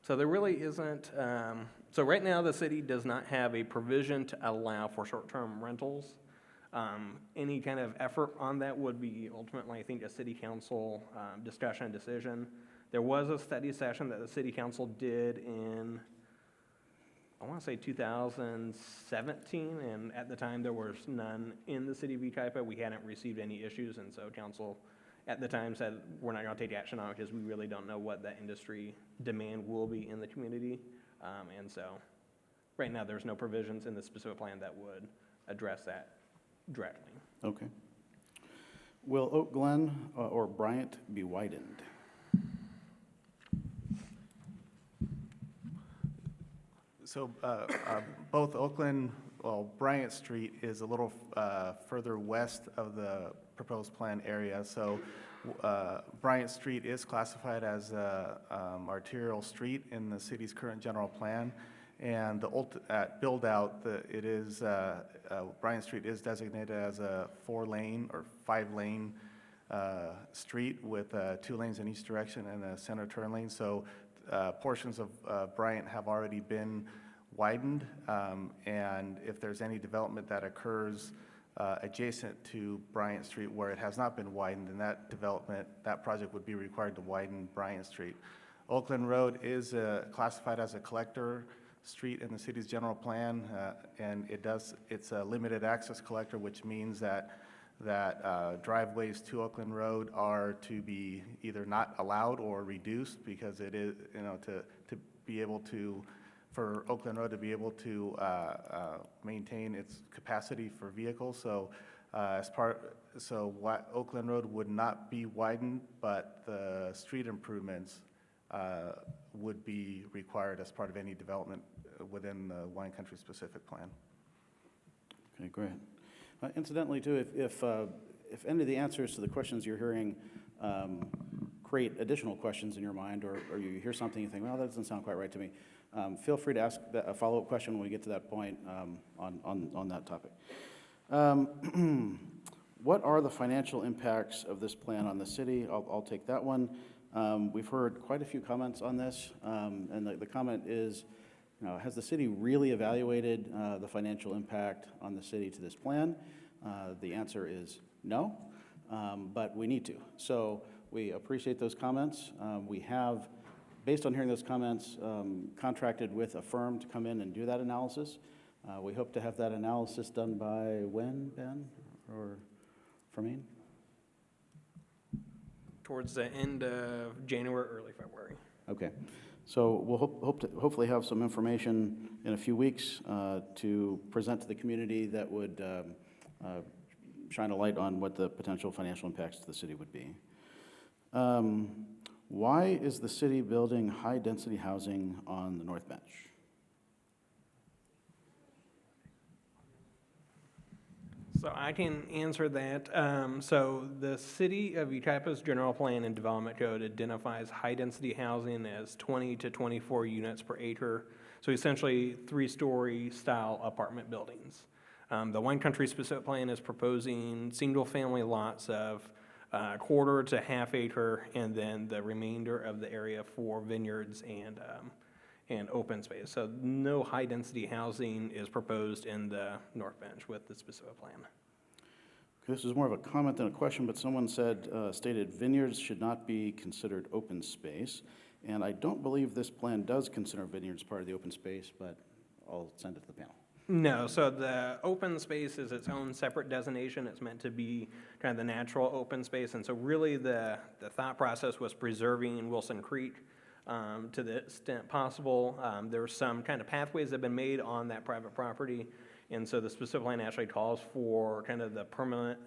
So there really isn't, so right now the city does not have a provision to allow for short-term rentals. Any kind of effort on that would be ultimately, I think, a city council discussion and decision. There was a study session that the city council did in, I want to say 2017, and at the time there was none in the city of Yucaipa. We hadn't received any issues, and so council at the time said, we're not going to take action on it because we really don't know what that industry demand will be in the community. And so right now there's no provisions in the specific plan that would address that directly. Okay. Will Oak Glen or Bryant be widened? So both Oakland, well, Bryant Street is a little further west of the proposed plan area. So Bryant Street is classified as a arterial street in the city's current general plan. And the build out, Bryant Street is designated as a 4-lane or 5-lane street with 2 lanes in each direction and a center turn lane. So portions of Bryant have already been widened, and if there's any development that occurs adjacent to Bryant Street where it has not been widened, then that project would be required to widen Bryant Street. Oakland Road is classified as a collector street in the city's general plan, and it's a limited access collector, which means that driveways to Oakland Road are to be either not allowed or reduced, because it is, to be able to, for Oakland Road to be able to maintain its capacity for vehicles. So Oakland Road would not be widened, but the street improvements would be required as part of any development within the wine country specific plan. Okay, great. Incidentally, too, if any of the answers to the questions you're hearing create additional questions in your mind, or you hear something you think, well, that doesn't sound quite right to me, feel free to ask a follow-up question when we get to that point on that topic. What are the financial impacts of this plan on the city? I'll take that one. We've heard quite a few comments on this, and the comment is, has the city really evaluated the financial impact on the city to this plan? The answer is no, but we need to. So we appreciate those comments. We have, based on hearing those comments, contracted with a firm to come in and do that analysis. We hope to have that analysis done by when, Ben, or Fermin? Towards the end of January, early February. Okay, so we'll hope to hopefully have some information in a few weeks to present to the community that would shine a light on what the potential financial impacts to the city would be. Why is the city building high-density housing on the North Bench? So I can answer that. So the City of Yucaipa's General Plan and Development Code identifies high-density housing as 20 to 24 units per acre. So essentially, three-story style apartment buildings. The Wine Country specific plan is proposing single-family lots of quarter to half acre, and then the remainder of the area for vineyards and open space. So no high-density housing is proposed in the North Bench with the specific plan. This is more of a comment than a question, but someone stated vineyards should not be considered open space. And I don't believe this plan does consider vineyards part of the open space, but I'll send it to the panel. No, so the open space is its own separate designation. It's meant to be kind of the natural open space. And so really the thought process was preserving Wilson Creek to the extent possible. There were some kind of pathways that have been made on that private property. And so the specific plan actually calls for kind of the permanent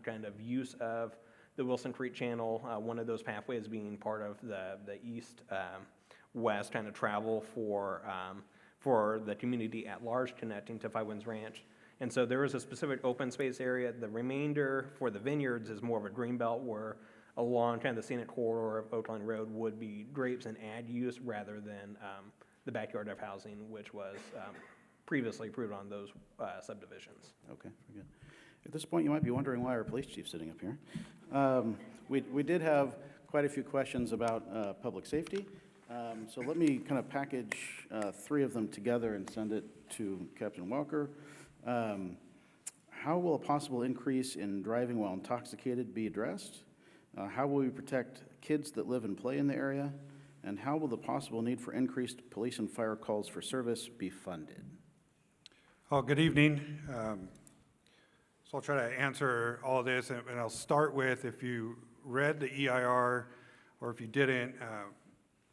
kind of use of the Wilson Creek Channel, one of those pathways being part of the east-west kind of travel for the community at large connecting to Five Winds Ranch. And so there is a specific open space area. The remainder for the vineyards is more of a green belt where along kind of the scenic corridor of Oakland Road would be grapes and ad use rather than the backyard of housing, which was previously approved on those subdivisions. Okay, very good. At this point, you might be wondering why our police chief's sitting up here. We did have quite a few questions about public safety. So let me kind of package three of them together and send it to Captain Walker. How will a possible increase in driving while intoxicated be addressed? How will we protect kids that live and play in the area? And how will the possible need for increased police and fire calls for service be funded? Oh, good evening. So I'll try to answer all this, and I'll start with, if you read the EIR or if you didn't,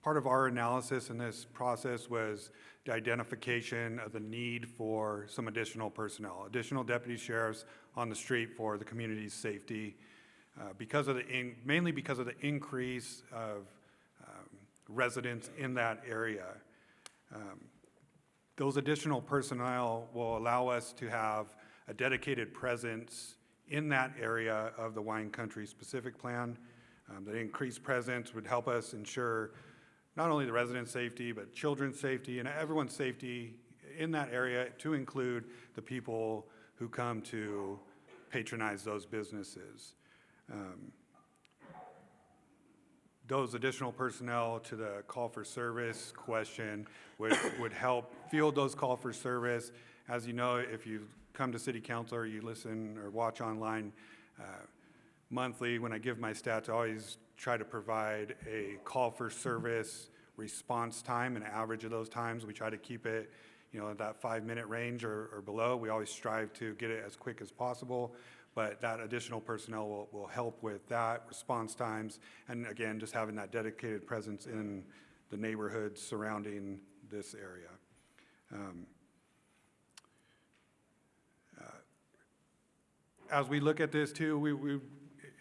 part of our analysis in this process was the identification of the need for some additional personnel, additional deputy sheriffs on the street for the community's safety, mainly because of the increase of residents in that area. Those additional personnel will allow us to have a dedicated presence in that area of the Wine Country specific plan. The increased presence would help us ensure not only the residents' safety, but children's safety and everyone's safety in that area, to include the people who come to patronize those businesses. Those additional personnel to the call for service question would help field those call for service. As you know, if you come to city council or you listen or watch online monthly, when I give my stats, I always try to provide a call for service response time, an average of those times. We try to keep it, that 5-minute range or below. We always strive to get it as quick as possible, but that additional personnel will help with that response times. And again, just having that dedicated presence in the neighborhoods surrounding this area. As we look at this too, we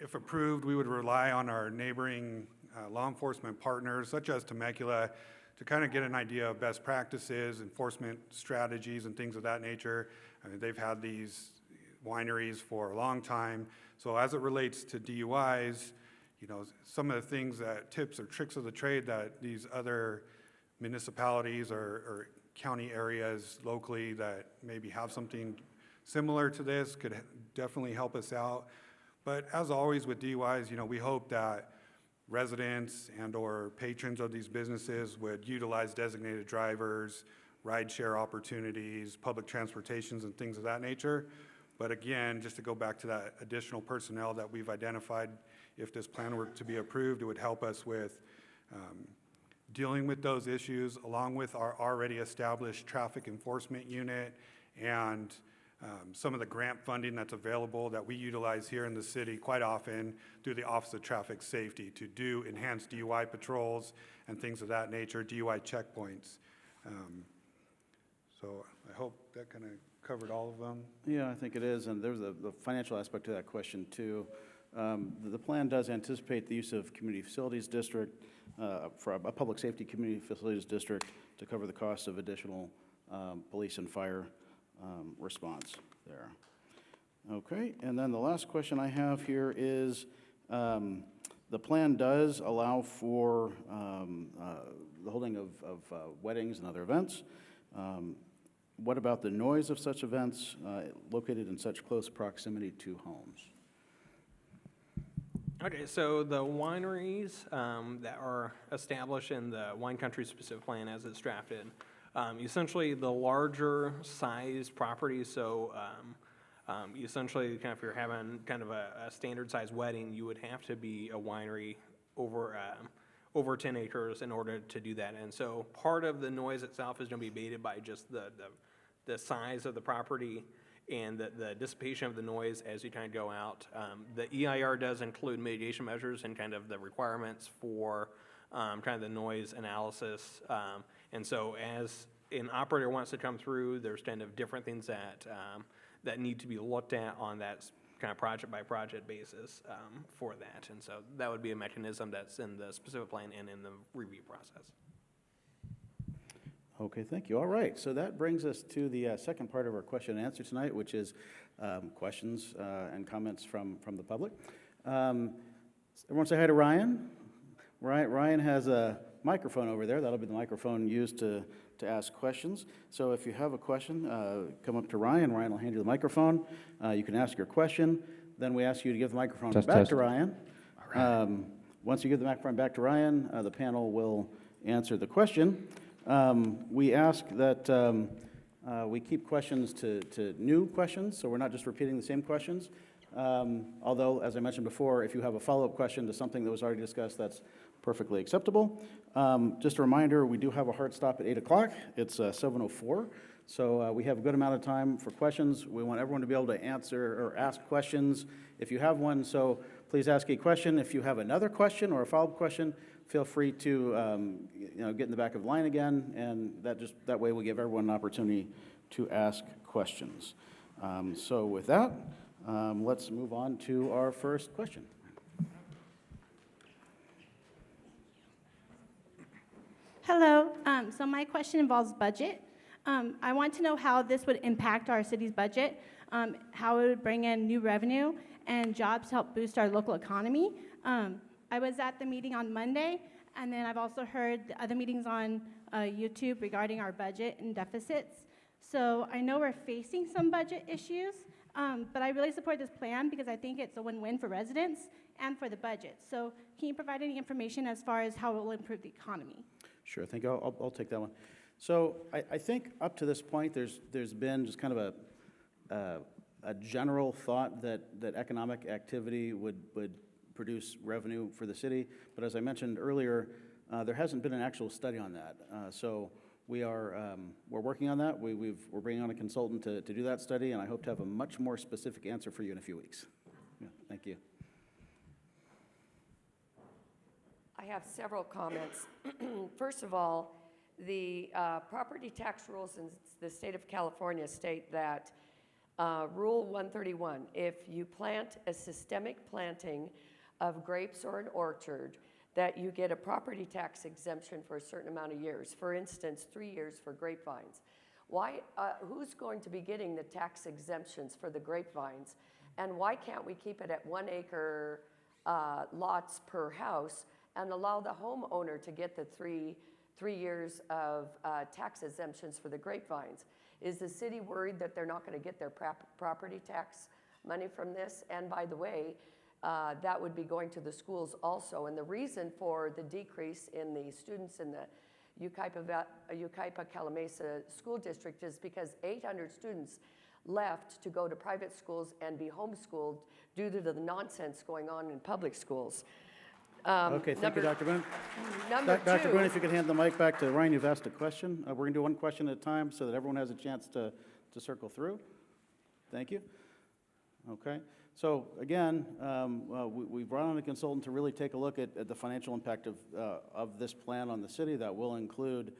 if approved, we would rely on our neighboring law enforcement partners, such as Temecula, to kind of get an idea of best practices, enforcement strategies, and things of that nature. I mean, they've had these wineries for a long time. So as it relates to DUIs, you know, some of the things that, tips or tricks of the trade that these other municipalities or county areas locally that maybe have something similar to this could definitely help us out. But as always with DUIs, you know, we hope that residents and/or patrons of these businesses would utilize designated drivers, rideshare opportunities, public transportations, and things of that nature. But again, just to go back to that additional personnel that we've identified, if this plan were to be approved, it would help us with dealing with those issues, along with our already established traffic enforcement unit and some of the grant funding that's available that we utilize here in the city quite often through the Office of Traffic Safety to do enhanced DUI patrols and things of that nature, DUI checkpoints. So I hope that kind of covered all of them. Yeah, I think it is, and there's the financial aspect to that question too. The plan does anticipate the use of community facilities district, for a public safety community facilities district to cover the cost of additional police and fire response there. Okay, and then the last question I have here is, the plan does allow for the holding of weddings and other events. What about the noise of such events located in such close proximity to homes? Okay, so the wineries that are established in the wine country specific plan as it's drafted, essentially the larger size properties, so essentially kind of if you're having kind of a standard size wedding, you would have to be a winery over 10 acres in order to do that. And so part of the noise itself is going to be abated by just the size of the property and the dissipation of the noise as you kind of go out. The EIR does include mitigation measures and kind of the requirements for kind of the noise analysis. And so as an operator wants to come through, there's kind of different things that need to be looked at on that kind of project by project basis for that. And so that would be a mechanism that's in the specific plan and in the review process. Okay, thank you. All right, so that brings us to the second part of our question and answer tonight, which is questions and comments from the public. Everyone say hi to Ryan. Ryan has a microphone over there. That'll be the microphone used to ask questions. So if you have a question, come up to Ryan. Ryan will hand you the microphone. You can ask your question. Then we ask you to give the microphone back to Ryan. Once you give the microphone back to Ryan, the panel will answer the question. We ask that we keep questions to new questions, so we're not just repeating the same questions. Although, as I mentioned before, if you have a follow-up question to something that was already discussed, that's perfectly acceptable. Just a reminder, we do have a hard stop at 8 o'clock. It's 7:04, so we have a good amount of time for questions. We want everyone to be able to answer or ask questions if you have one, so please ask a question. If you have another question or a follow-up question, feel free to get in the back of the line again, and that way we give everyone an opportunity to ask questions. So with that, let's move on to our first question. Hello. So my question involves budget. I want to know how this would impact our city's budget, how it would bring in new revenue and jobs to help boost our local economy. I was at the meeting on Monday, and then I've also heard the other meetings on YouTube regarding our budget and deficits. So I know we're facing some budget issues, but I really support this plan because I think it's a win-win for residents and for the budget. So can you provide any information as far as how it will improve the economy? Sure, I think I'll take that one. So I think up to this point, there's been just kind of a general thought that economic activity would produce revenue for the city. But as I mentioned earlier, there hasn't been an actual study on that. So we're working on that. We're bringing on a consultant to do that study, and I hope to have a much more specific answer for you in a few weeks. Yeah, thank you. I have several comments. First of all, the property tax rules in the state of California state that Rule 131, if you plant a systemic planting of grapes or an orchard, that you get a property tax exemption for a certain amount of years. For instance, 3 years for grapevines. Why? Who's going to be getting the tax exemptions for the grapevines? And why can't we keep it at 1 acre lots per house and allow the homeowner to get the three years of tax exemptions for the grapevines. Is the city worried that they're not going to get their property tax money from this? And by the way, that would be going to the schools also. And the reason for the decrease in the students in the Yucaipa-Calamasa School District is because 800 students left to go to private schools and be homeschooled due to the nonsense going on in public schools. Okay, thank you, Dr. Boone. Number Dr. Boone, two, if you could hand the mic back to Ryan, you've asked a question. We're going to do one question at a time so that everyone has a chance to circle through. Thank you. Okay, so again, we brought on a consultant to really take a look at the financial impact of this plan on the city. That will include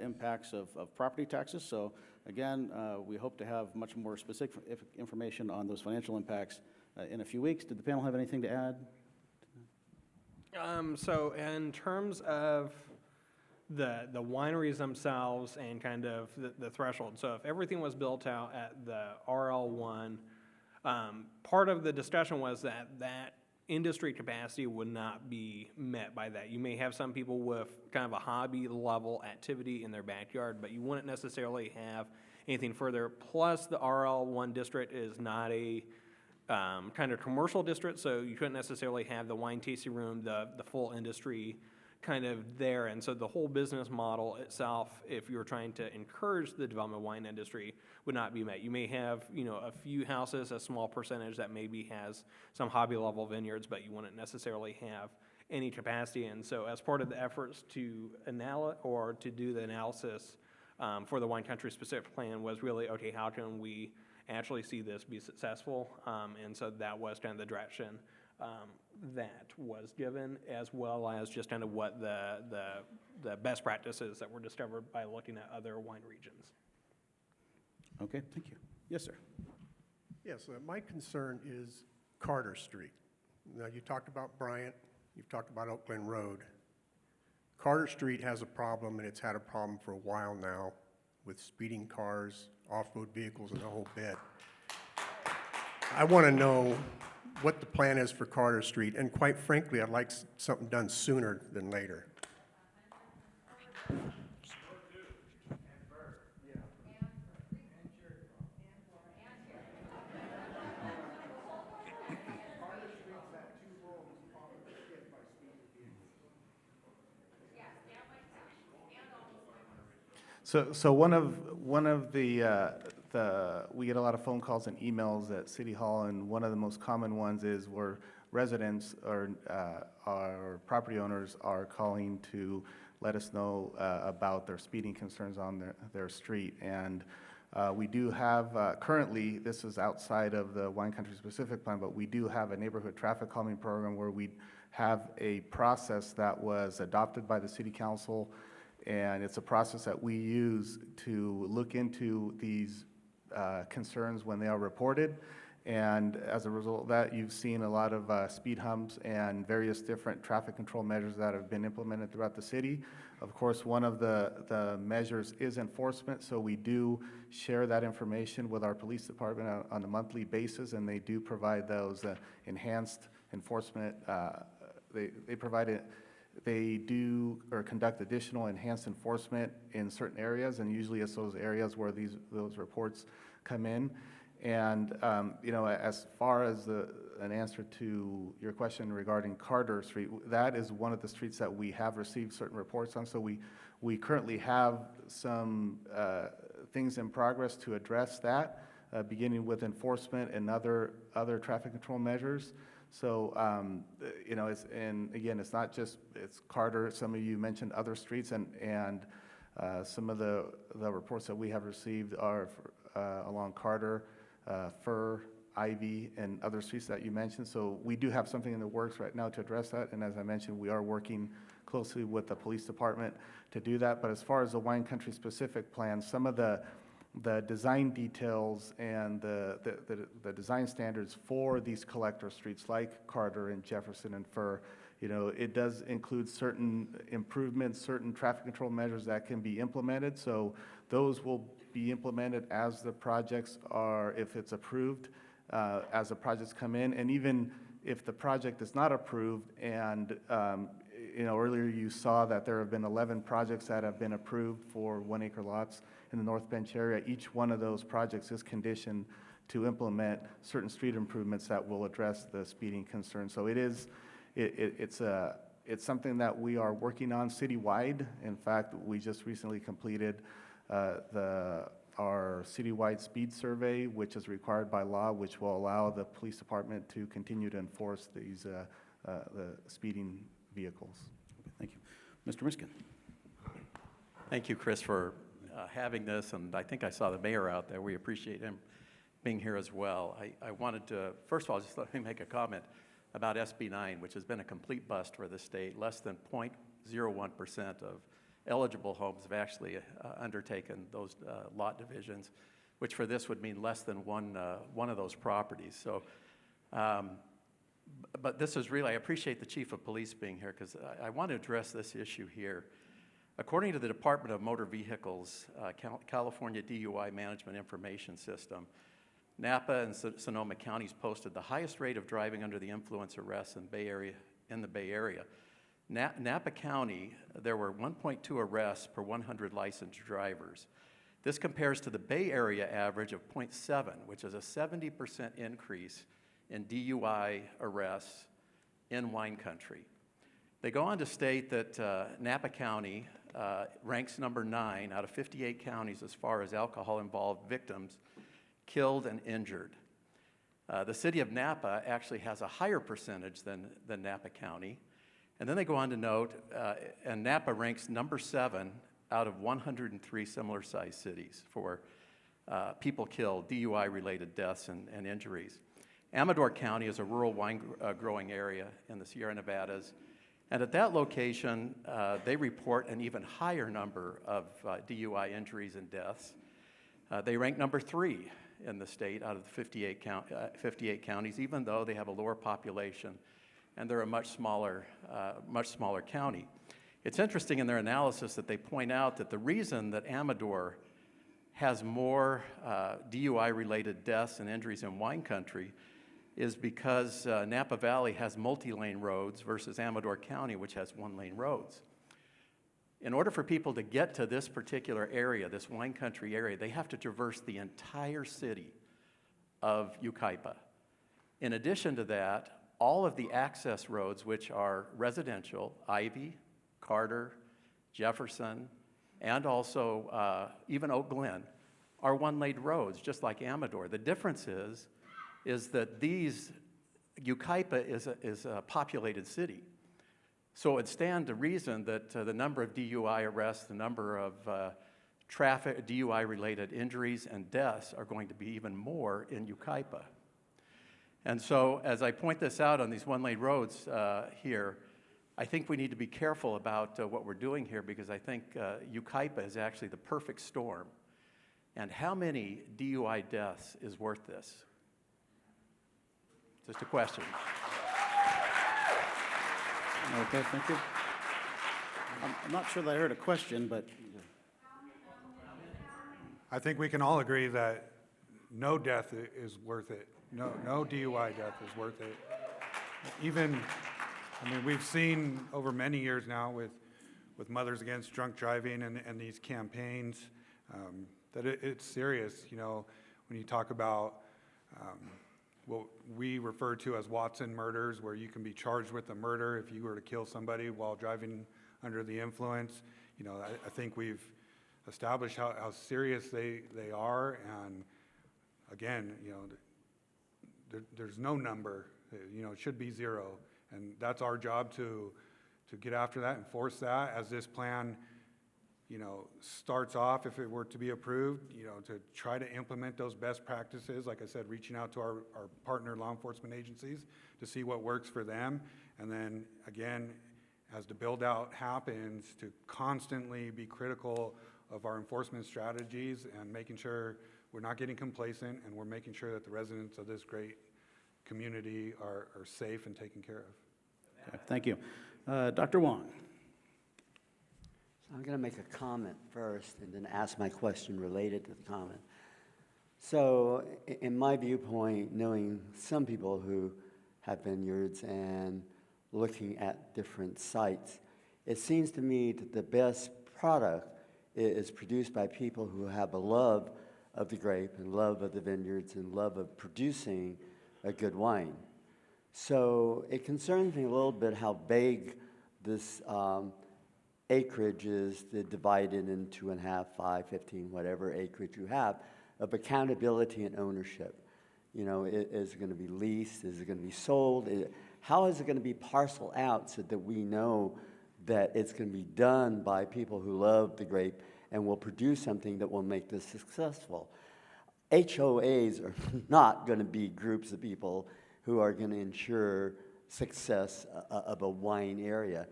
impacts of property taxes. So again, we hope to have much more specific information on those financial impacts in a few weeks. Did the panel have anything to add? So in terms of the wineries themselves and kind of the threshold, so if everything was built out at the RL1, part of the discussion was that industry capacity would not be met by that. You may have some people with kind of a hobby level activity in their backyard, but you wouldn't necessarily have anything further. Plus, the RL1 district is not a kind of commercial district, so you couldn't necessarily have the wine tasting room, the full industry kind of there. And so the whole business model itself, if you're trying to encourage the development of wine industry, would not be met. You may have, a few houses, a small percentage that maybe has some hobby level vineyards, but you wouldn't necessarily have any capacity. And so as part of the efforts to do the analysis for the wine country specific plan was really, okay, how can we actually see this be successful? And so that was kind of the direction that was given, as well as just kind of what the best practices that were discovered by looking at other wine regions. Okay, thank you. Yes, sir. Yes, my concern is Carter Street. Now, you talked about Bryant, you've talked about Oak Glen Road. Carter Street has a problem, and it's had a problem for a while now with speeding cars, off-road vehicles, and the whole bit. I want to know what the plan is for Carter Street, and quite frankly, I'd like something done sooner than later. So one of the we get a lot of phone calls and emails at City Hall, and one of the most common ones is where residents or property owners are calling to let us know about their speeding concerns on their street. And we do have, currently, this is outside of the Wine Country specific plan, but we do have a neighborhood traffic calming program where we have a process that was adopted by the City Council. And it's a process that we use to look into these concerns when they are reported. And as a result of that, you've seen a lot of speed humps and various different traffic control measures that have been implemented throughout the city. Of course, one of the measures is enforcement, so we do share that information with our police department on a monthly basis, and they do provide those enhanced enforcement. They do or conduct additional enhanced enforcement in certain areas, and usually it's those areas where those reports come in. And as far as an answer to your question regarding Carter Street, that is one of the streets that we have received certain reports on. So we currently have some things in progress to address that, beginning with enforcement and other traffic control measures. So, it's not just, it's Carter. Some of you mentioned other streets, and some of the reports that we have received are along Carter, Fur, Ivy, and other streets that you mentioned. So we do have something in the works right now to address that. And as I mentioned, we are working closely with the police department to do that. But as far as the Wine Country specific plan, some of the design details and the design standards for these collector streets like Carter and Jefferson and Fur, it does include certain improvements, certain traffic control measures that can be implemented. So those will be implemented as the projects are, if it's approved, as the projects come in. And even if the project is not approved, and, earlier you saw that there have been 11 projects that have been approved for 1 acre lots in the North Bench area. Each one of those projects is conditioned to implement certain street improvements that will address the speeding concern. So it's something that we are working on citywide. In fact, we just recently completed our citywide speed survey, which is required by law, which will allow the police department to continue to enforce these the speeding vehicles. Thank you. Mr. Miskin. Thank you, Chris, for having this, and I think I saw the mayor out there. We appreciate him being here as well. I wanted to, first of all, just let me make a comment about SB 9, which has been a complete bust for the state. Less than 0.01% of eligible homes have actually undertaken those lot divisions, which for this would mean less than one of those properties. So, but this is really, I appreciate the chief of police being here because I want to address this issue here. According to the Department of Motor Vehicles, California DUI Management Information System, Napa and Sonoma counties posted the highest rate of driving under the influence arrests in the Bay Area. Napa County, there were 1.2 arrests per 100 licensed drivers. This compares to the Bay Area average of 0.7, which is a 70% increase in DUI arrests in wine country. They go on to state that Napa County ranks number 9 out of 58 counties as far as alcohol-involved victims killed and injured. The city of Napa actually has a higher percentage than Napa County. And then they go on to note, and Napa ranks number 7 out of 103 similar-sized cities for people killed, DUI-related deaths and injuries. Amador County is a rural wine growing area in the Sierra Nevadas. And at that location, they report an even higher number of DUI injuries and deaths. They rank number 3 in the state out of the 58 counties, even though they have a lower population and they're a much smaller county. It's interesting in their analysis that they point out that the reason that Amador has more DUI-related deaths and injuries in wine country is because Napa Valley has multi-lane roads versus Amador County, which has one-lane roads. In order for people to get to this particular area, this wine country area, they have to traverse the entire city of Yucaipa. In addition to that, all of the access roads, which are residential, Ivy, Carter, Jefferson, and also even Oak Glen, are one-lane roads, just like Amador. The difference is that Yucaipa is a populated city. So it would stand to reason that the number of DUI arrests, the number of traffic DUI-related injuries and deaths are going to be even more in Yucaipa. And so as I point this out on these one-lane roads here, I think we need to be careful about what we're doing here because I think Yucaipa is actually the perfect storm. And how many DUI deaths is worth this? Just a question. Okay, thank you. I'm not sure that I heard a question, but I think we can all agree that no death is worth it. No DUI death is worth it. We've seen over many years now with Mothers Against Drunk Driving and these campaigns that it's serious. You know, when you talk about what we refer to as Watson murders, where you can be charged with a murder if you were to kill somebody while driving under the influence. You know, I think we've established how serious they are, and again, you know, there's no number. You know, it should be 0, and that's our job to get after that, enforce that as this plan, you know, starts off, if it were to be approved, you know, to try to implement those best practices, like I said, reaching out to our partner law enforcement agencies to see what works for them. And then again, as the build out happens, to constantly be critical of our enforcement strategies and making sure we're not getting complacent and we're making sure that the residents of this great community are safe and taken care of. okay, thank you. Dr. Wong. I'm going to make a comment first and then ask my question related to the comment. So in my viewpoint, knowing some people who have vineyards and looking at different sites. It seems to me that the best product is produced by people who have a love of the grape and love of the vineyards and love of producing a good wine. So it concerns me a little bit how vague this acreage is divided into 2.5, 5, 15, whatever acreage you have, of accountability and ownership. You know, is it going to be leased? Is it going to be sold? How is it going to be parceled out so that we know that it's going to be done by people who love the grape and will produce something that will make this successful? HOAs are not going to be groups of people who are going to ensure success of a wine area.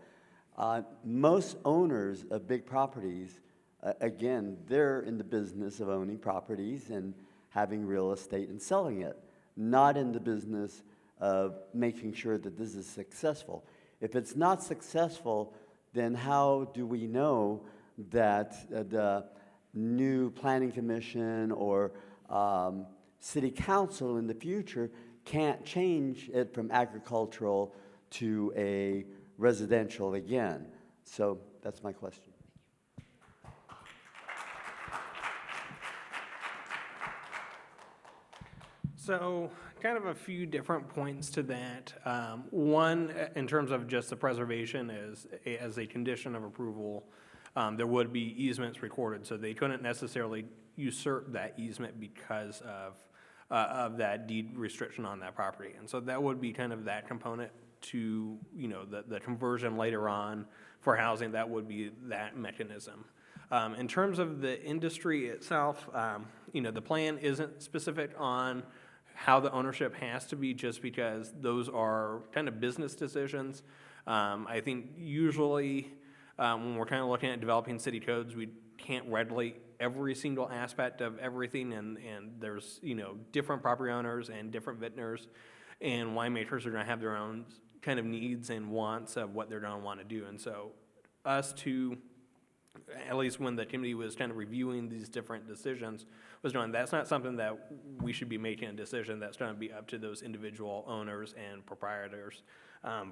Most owners of big properties, again, they're in the business of owning properties and having real estate and selling it, not in the business of making sure that this is successful. If it's not successful, then how do we know that the new planning commission or city council in the future can't change it from agricultural to a residential again? So that's my question. So kind of a few different points to that. One, in terms of just the preservation, is as a condition of approval, there would be easements recorded, so they couldn't necessarily usurp that easement because of that deed restriction on that property. And so that would be kind of that component to, you know, the conversion later on for housing. That would be that mechanism. In terms of the industry itself, you know, the plan isn't specific on how the ownership has to be, just because those are kind of business decisions. I think usually when we're kind of looking at developing city codes, we can't regulate every single aspect of everything, and there's, you know, different property owners and different vintners, and winemakers are going to have their own kind of needs and wants of what they're going to want to do. And so us to, at least when the committee was kind of reviewing these different decisions, was knowing that's not something that we should be making a decision. That's going to be up to those individual owners and proprietors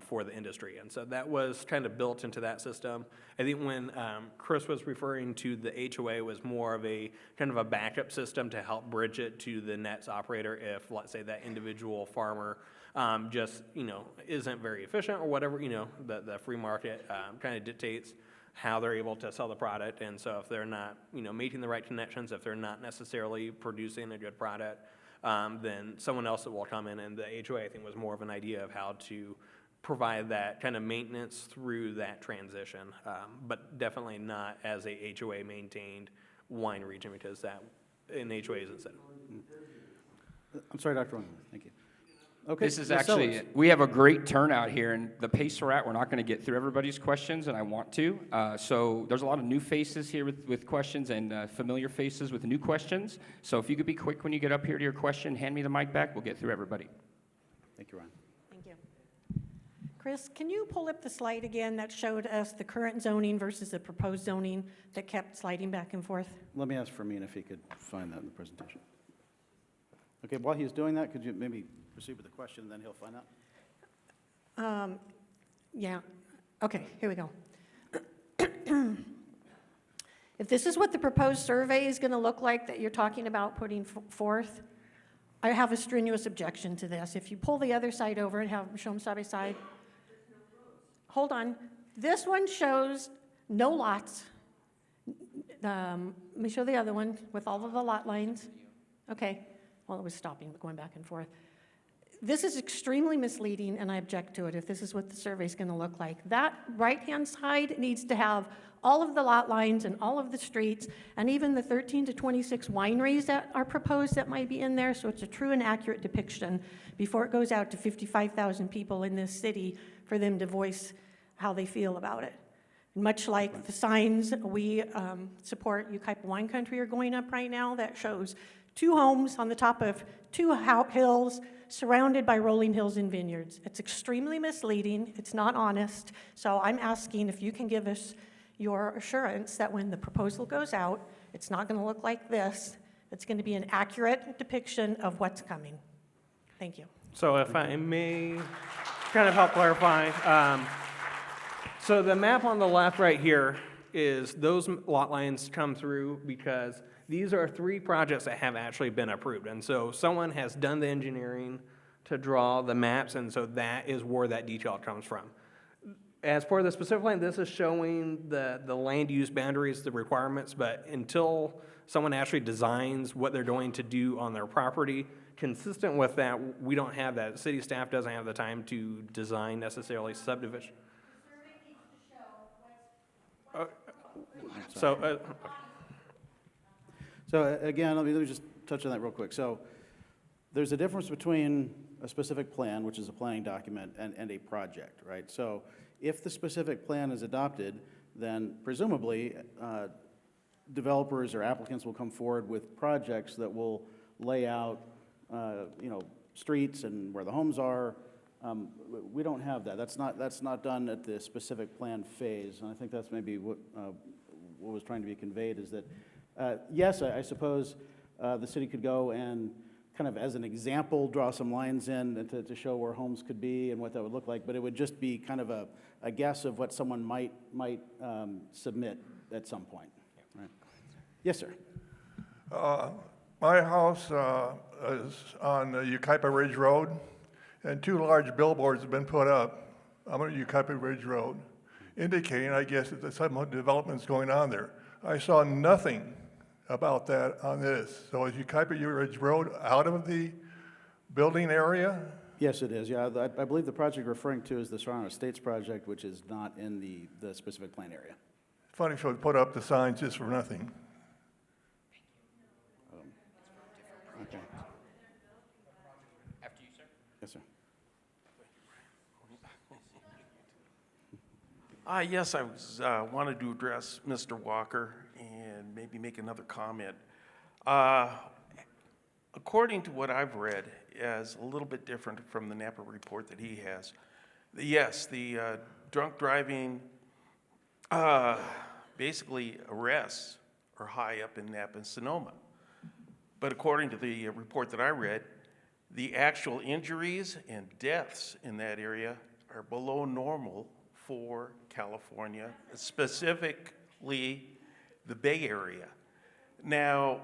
for the industry. And so that was kind of built into that system. I think when Chris was referring to the HOA, was more of a kind of a backup system to help bridge it to the NETS operator if, let's say, that individual farmer just, you know, isn't very efficient or whatever, you know, the free market kind of dictates how they're able to sell the product. And so if they're not, you know, making the right connections, if they're not necessarily producing a good product, then someone else that will come in. And the HOA, I think, was more of an idea of how to provide that kind of maintenance through that transition, but definitely not as a HOA maintained wine region, because that in HOA isn't set. I'm sorry, Dr. Wong. Thank you. Okay. This is Ms. actually, Sellers. we have a great turnout here, and the pace we're at, we're not going to get through everybody's questions, and I want to. So there's a lot of new faces here with questions, and familiar faces with new questions. So if you could be quick when you get up here to your question, hand me the mic back, we'll get through everybody. Thank you, Ron. Thank you. Chris, can you pull up the slide again that showed us the current zoning versus the proposed zoning that kept sliding back and forth? Let me ask Fermin if he could find that in the presentation. Okay, while he's doing that, could you maybe proceed with the question, and then he'll find out? Yeah. Okay, here we go. If this is what the proposed survey is going to look like that you're talking about putting forth, I have a strenuous objection to this. If you pull the other side over and show them side by side. Hold on. This one shows no lots. Let me show the other one with all of the lot lines. Okay. Well, it was stopping, but going back and forth. This is extremely misleading, and I object to it if this is what the survey is going to look like. That right-hand side needs to have all of the lot lines and all of the streets, and even the 13 to 26 wineries that are proposed that might be in there, so it's a true and accurate depiction before it goes out to 55,000 people in this city for them to voice how they feel about it. Much like the signs we support Yucaipa Wine Country are going up right now that shows 2 homes on the top of 2 hills surrounded by rolling hills and vineyards. It's extremely misleading. It's not honest. So I'm asking if you can give us your assurance that when the proposal goes out, it's not going to look like this. It's going to be an accurate depiction of what's coming. Thank you. So if I may kind of help clarify, so the map on the left right here is those lot lines come through because these are 3 projects that have actually been approved. And so someone has done the engineering to draw the maps, and so that is where that detail comes from. As for the specific plan, this is showing the land use boundaries, the requirements, but until someone actually designs what they're going to do on their property, consistent with that, we don't have that. City staff doesn't have the time to design necessarily subdivision. So, So again, let me just touch on that real quick. So there's a difference between a specific plan, which is a planning document, and a project, right? So if the specific plan is adopted, then presumably developers or applicants will come forward with projects that will lay out, streets and where the homes are. We don't have that. That's not done at the specific plan phase. And I think that's maybe what was trying to be conveyed is that, yes, I suppose the city could go and kind of as an example, draw some lines in to show where homes could be and what that would look like, but it would just be kind of a guess of what someone might submit at some point. Right? Yes, sir. My house is on Ukaipa Ridge Road, and 2 large billboards have been put up on Ukaipa Ridge Road, indicating, I guess, that some development's going on there. I saw nothing about that on this. So is Ukaipa Ridge Road out of the building area? Yes, it is. Yeah, I believe the project you're referring to is the Serrano Estates project, which is not in the specific plan area. Funny, so we put up the signs just for nothing. Okay. After you, sir. Yes, sir. Yes, I wanted to address Mr. Walker and maybe make another comment. According to what I've read, as a little bit different from the Napa report that he has, yes, the drunk driving basically arrests are high up in Napa and Sonoma. But according to the report that I read, the actual injuries and deaths in that area are below normal for California, specifically the Bay Area. Now,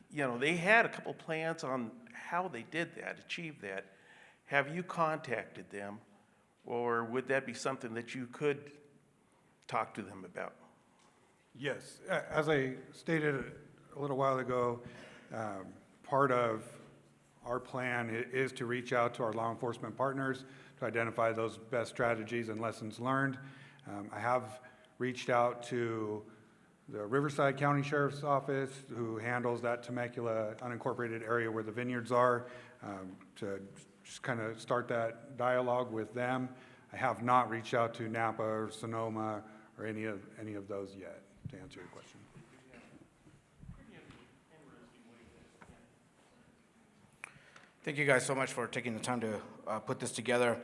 they had a couple plans on how they did that, achieved that. Have you contacted them, or would that be something that you could talk to them about? Yes, as I stated a little while ago, part of our plan is to reach out to our law enforcement partners to identify those best strategies and lessons learned. I have reached out to the Riverside County Sheriff's Office, who handles that Temecula unincorporated area where the vineyards are, to just kind of start that dialogue with them. I have not reached out to Napa or Sonoma or any of those yet, to answer your question. Thank you guys so much for taking the time to put this together.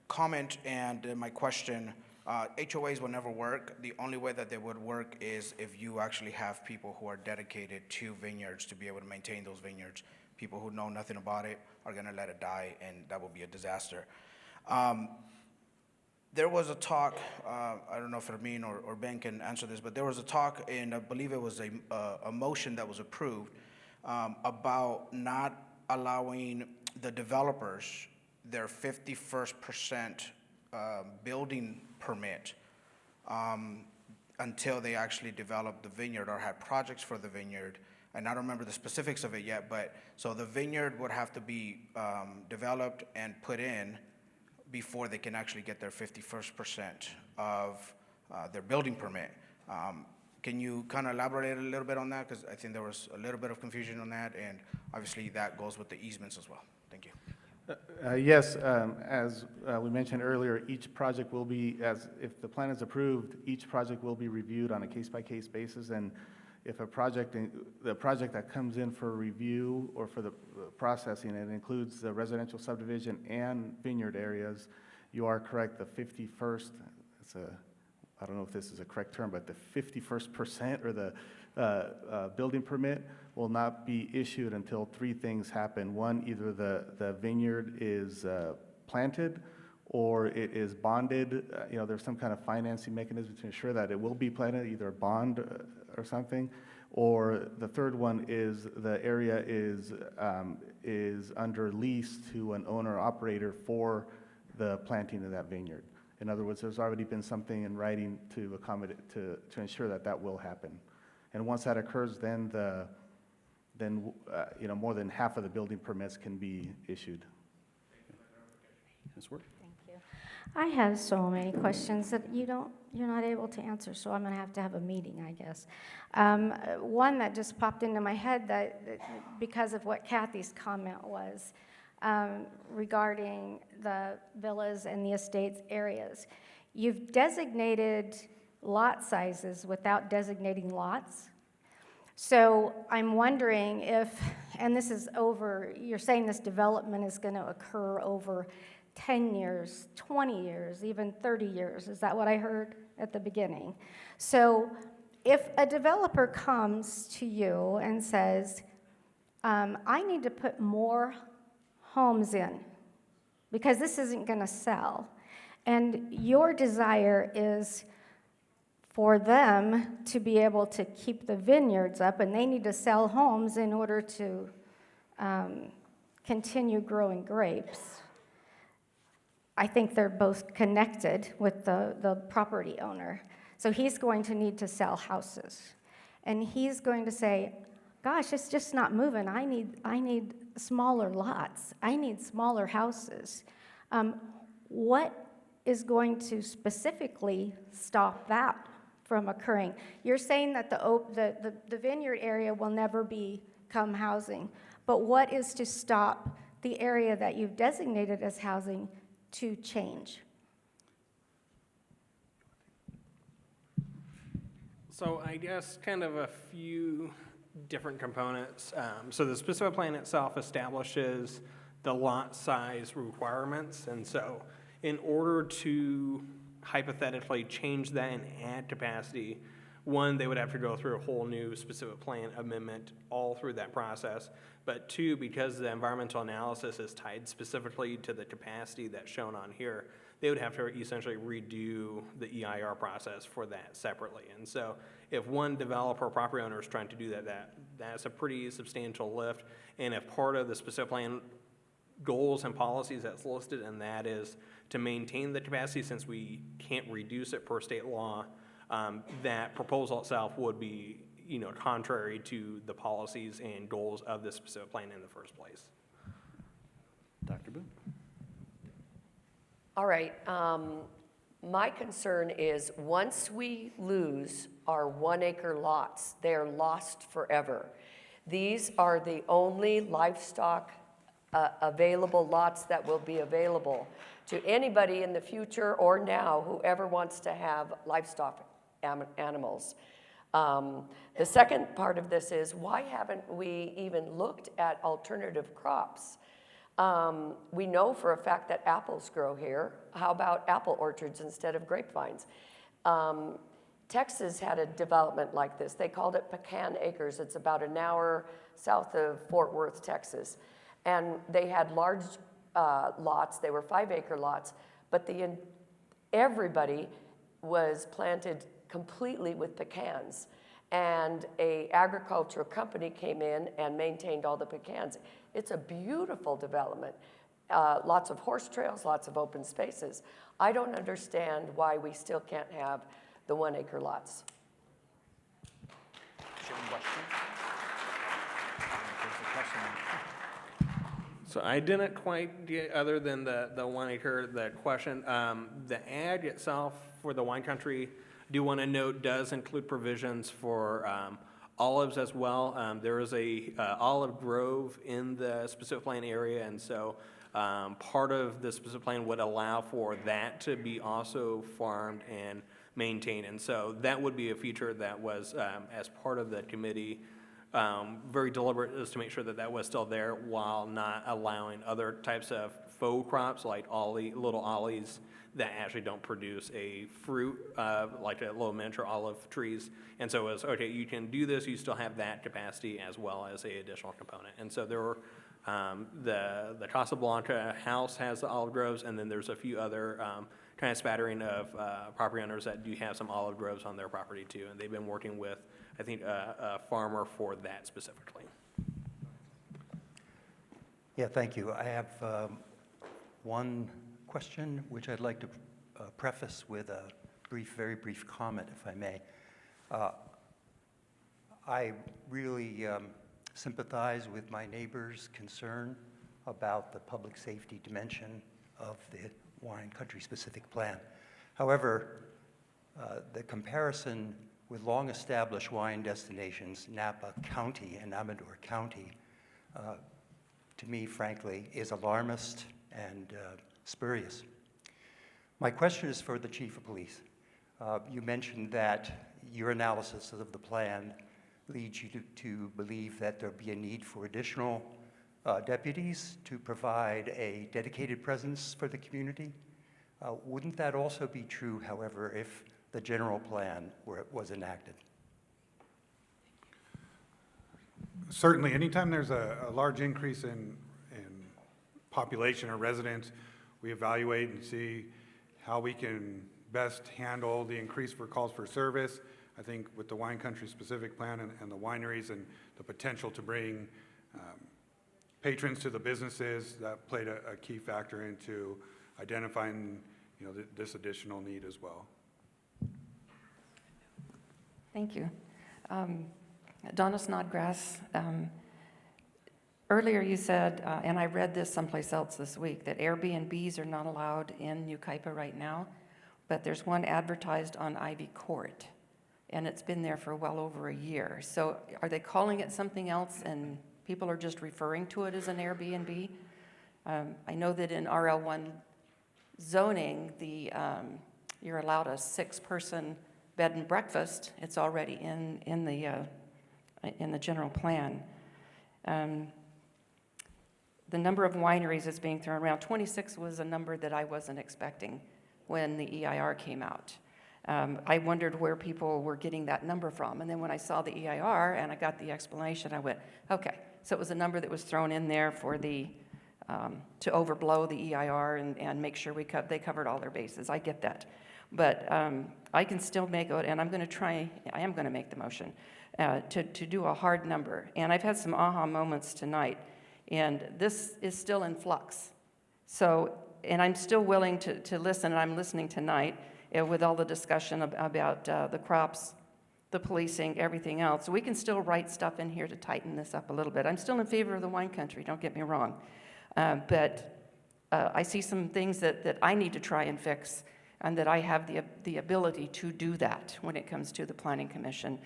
Comment and my question, HOAs will never work. The only way that they would work is if you actually have people who are dedicated to vineyards to be able to maintain those vineyards. People who know nothing about it are gonna let it die, and that will be a disaster. There was a talk, I don't know if Fermin or Ben can answer this, but there was a talk, and I believe it was a motion that was approved about not allowing the developers their 51st% building permit until they actually develop the vineyard or had projects for the vineyard. And I don't remember the specifics of it yet, but so the vineyard would have to be developed and put in before they can actually get their 51st% of their building permit. Can you kind of elaborate a little bit on that? Because I think there was a little bit of confusion on that, and obviously that goes with the easements as well. Thank you. Yes, as we mentioned earlier, each project will be, if the plan is approved, each project will be reviewed on a case-by-case basis, and if the project that comes in for review or for the processing, it includes the residential subdivision and vineyard areas, you are correct, the 51st, I don't know if this is a correct term, but the 51st% or the building permit will not be issued until three things happen. One, either the vineyard is planted or it is bonded. There's some kind of financing mechanism to ensure that it will be planted, either a bond or something. Or the third one is the area is under lease to an owner-operator for the planting of that vineyard. In other words, there's already been something in writing to accommodate, to ensure that that will happen. And once that occurs, then more than half of the building permits can be issued. Ms. Ward? Thank you. I have so many questions that you're not able to answer, so I'm going to have a meeting, I guess. One that just popped into my head that because of what Kathy's comment was regarding the villas and the estates areas. You've designated lot sizes without designating lots. So I'm wondering if, and this is over, you're saying this development is going to occur over 10 years, 20 years, even 30 years. Is that what I heard at the beginning? So if a developer comes to you and says, I need to put more homes in because this isn't going to sell, and your desire is for them to be able to keep the vineyards up, and they need to sell homes in order to continue growing grapes. I think they're both connected with the property owner. So he's going to need to sell houses. And he's going to say, gosh, it's just not moving. I need smaller lots. I need smaller houses. What is going to specifically stop that from occurring? You're saying that the vineyard area will never become housing, but what is to stop the area that you've designated as housing to change? So I guess kind of a few different components. So the specific plan itself establishes the lot size requirements, and so in order to hypothetically change that and add capacity, one, they would have to go through a whole new specific plan amendment all through that process. But two, because the environmental analysis is tied specifically to the capacity that's shown on here, they would have to essentially redo the EIR process for that separately. And so if one developer or property owner is trying to do that's a pretty substantial lift. And if part of the specific plan goals and policies that's listed, and that is to maintain the capacity since we can't reduce it per state law, that proposal itself would be contrary to the policies and goals of the specific plan in the first place. Dr. Boone? All right. My concern is once we lose our 1 acre lots, they're lost forever. These are the only livestock available lots that will be available to anybody in the future or now, whoever wants to have livestock animals. The second part of this is, why haven't we even looked at alternative crops? We know for a fact that apples grow here. How about apple orchards instead of grapevines? Texas had a development like this. They called it Pecan Acres. It's about an hour south of Fort Worth, Texas. And they had large lots. They were 5-acre lots, but everybody was planted completely with pecans. And an agricultural company came in and maintained all the pecans. It's a beautiful development. Lots of horse trails, lots of open spaces. I don't understand why we still can't have the 1 acre lots. So I didn't quite get, other than the 1 acre, the question. The ag itself for the wine country, do want to note, does include provisions for olives as well. There is a olive grove in the specific plan area, and so part of the specific plan would allow for that to be also farmed and maintained. And so that would be a feature that was, as part of the committee, very deliberate as to make sure that that was still there while not allowing other types of faux crops like little ollies that actually don't produce a fruit, like a little miniature olive trees. And so it was, okay, you can do this, you still have that capacity as well as a additional component. And so there were, the Casablanca house has the olive groves, and then there's a few other kind of spattering of property owners that do have some olive groves on their property too. And they've been working with, I think, a farmer for that specifically. Yeah, thank you. I have one question, which I'd like to preface with a very brief comment, if I may. I really sympathize with my neighbor's concern about the public safety dimension of the Wine Country Specific Plan. However, the comparison with long-established wine destinations, Napa County and Amador County, to me, frankly, is alarmist and spurious. My question is for the Chief of Police. You mentioned that your analysis of the plan leads you to believe that there'll be a need for additional deputies to provide a dedicated presence for the community. Wouldn't that also be true, however, if the general plan was enacted? Certainly, anytime there's a large increase in population or residents, we evaluate and see how we can best handle the increase for calls for service. I think with the Wine Country Specific Plan and the wineries and the potential to bring patrons to the businesses, that played a key factor into identifying, this additional need as well. Thank you. Donna Snodgrass, earlier you said, and I read this someplace else this week, that Airbnbs are not allowed in Yucaipa right now, but there's one advertised on Ivy Court, and it's been there for well over a year. So are they calling it something else and people are just referring to it as an Airbnb? I know that in RL1 zoning, you're allowed a 6-person bed and breakfast. It's already in the general plan. The number of wineries that's being thrown around, 26 was a number that I wasn't expecting when the EIR came out. I wondered where people were getting that number from. And then when I saw the EIR and I got the explanation, I went, okay, so it was a number that was thrown in there for the, to overblow the EIR and make sure they covered all their bases. I get that. But I can still make it, and I am going to make the motion to do a hard number. And I've had some aha moments tonight, and this is still in flux. So, and I'm still willing to listen, and I'm listening tonight with all the discussion about the crops, the policing, everything else. So we can still write stuff in here to tighten this up a little bit. I'm still in favor of the wine country, don't get me wrong. But I see some things that I need to try and fix, and that I have the ability to do that when it comes to the Planning Commission.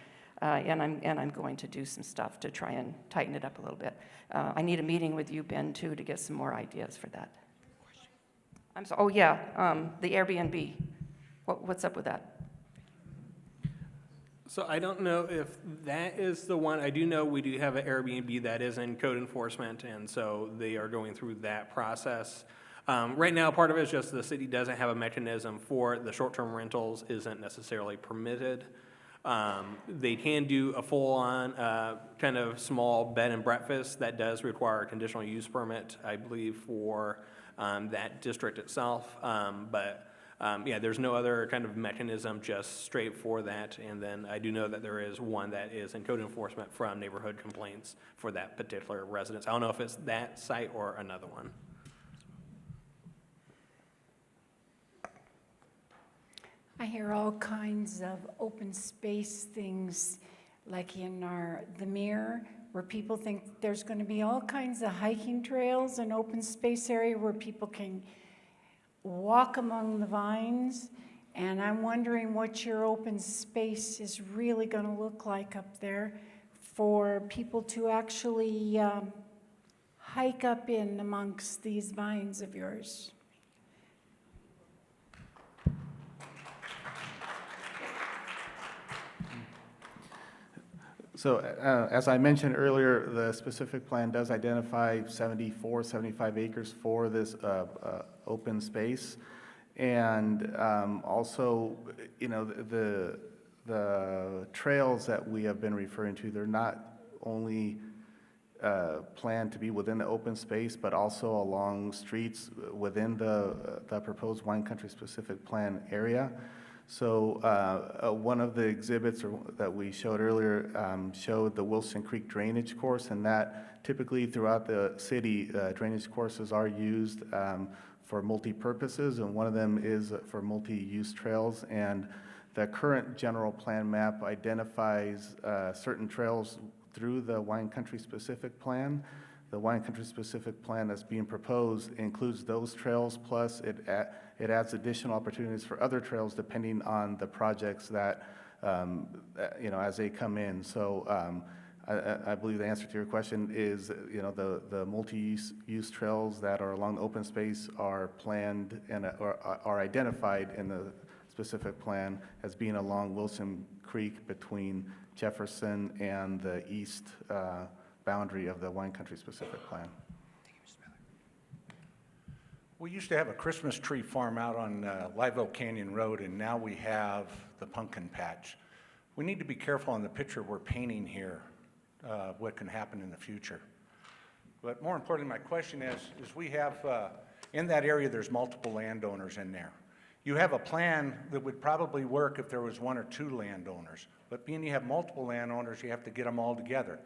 And I'm going to do some stuff to try and tighten it up a little bit. I need a meeting with you, Ben, too, to get some more ideas for that. The Airbnb. What's up with that? So I don't know if that is the one. I do know we do have an Airbnb that is in code enforcement, and so they are going through that process. Right now, part of it is just the city doesn't have a mechanism for the short-term rentals isn't necessarily permitted. They can do a full-on kind of small bed and breakfast that does require a conditional use permit, I believe, for that district itself. There's no other kind of mechanism just straight for that. And then I do know that there is one that is in code enforcement from neighborhood complaints for that particular residence. I don't know if it's that site or another one. I hear all kinds of open space things, like in the Mirror, where people think there's going to be all kinds of hiking trails and open space area where people can walk among the vines. And I'm wondering what your open space is really going to look like up there for people to actually hike up in amongst these vines of yours. So as I mentioned earlier, the specific plan does identify 75 acres for this open space. And also, you know, the trails that we have been referring to, they're not only planned to be within the open space, but also along streets within the proposed wine country specific plan area. So one of the exhibits that we showed earlier showed the Wilson Creek drainage course, and that typically throughout the city, drainage courses are used for multi-purposes, and one of them is for multi-use trails. And the current general plan map identifies certain trails through the wine country specific plan. The wine country specific plan that's being proposed includes those trails, plus it adds additional opportunities for other trails depending on the projects that, you know, as they come in. So I believe the answer to your question is, you know, the multi-use trails that are along the open space are planned and are identified in the specific plan as being along Wilson Creek between Jefferson and the east boundary of the wine country specific plan. We used to have a Christmas tree farm out on Live Oak Canyon Road, and now we have the pumpkin patch. We need to be careful on the picture we're painting here, what can happen in the future. But more importantly, my question is we have, in that area, there's multiple landowners in there. You have a plan that would probably work if there was one or two landowners, but being you have multiple landowners, you have to get them all together,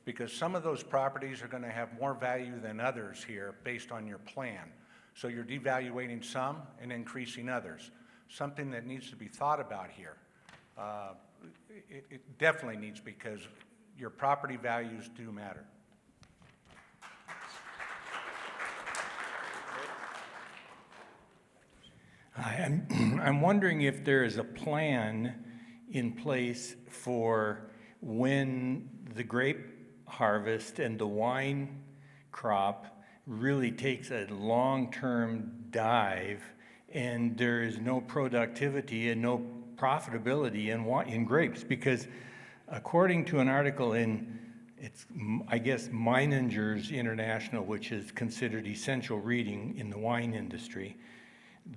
because some of those properties are going to have more value than others here based on your plan. So you're devaluating some and increasing others, something that needs to be thought about here. It definitely needs, because your property values do matter. I'm wondering if there is a plan in place for when the grape harvest and the wine crop really takes a long-term dive, and there is no productivity and no profitability in grapes. Because according to an article in, I guess, Meininger's International, which is considered essential reading in the wine industry,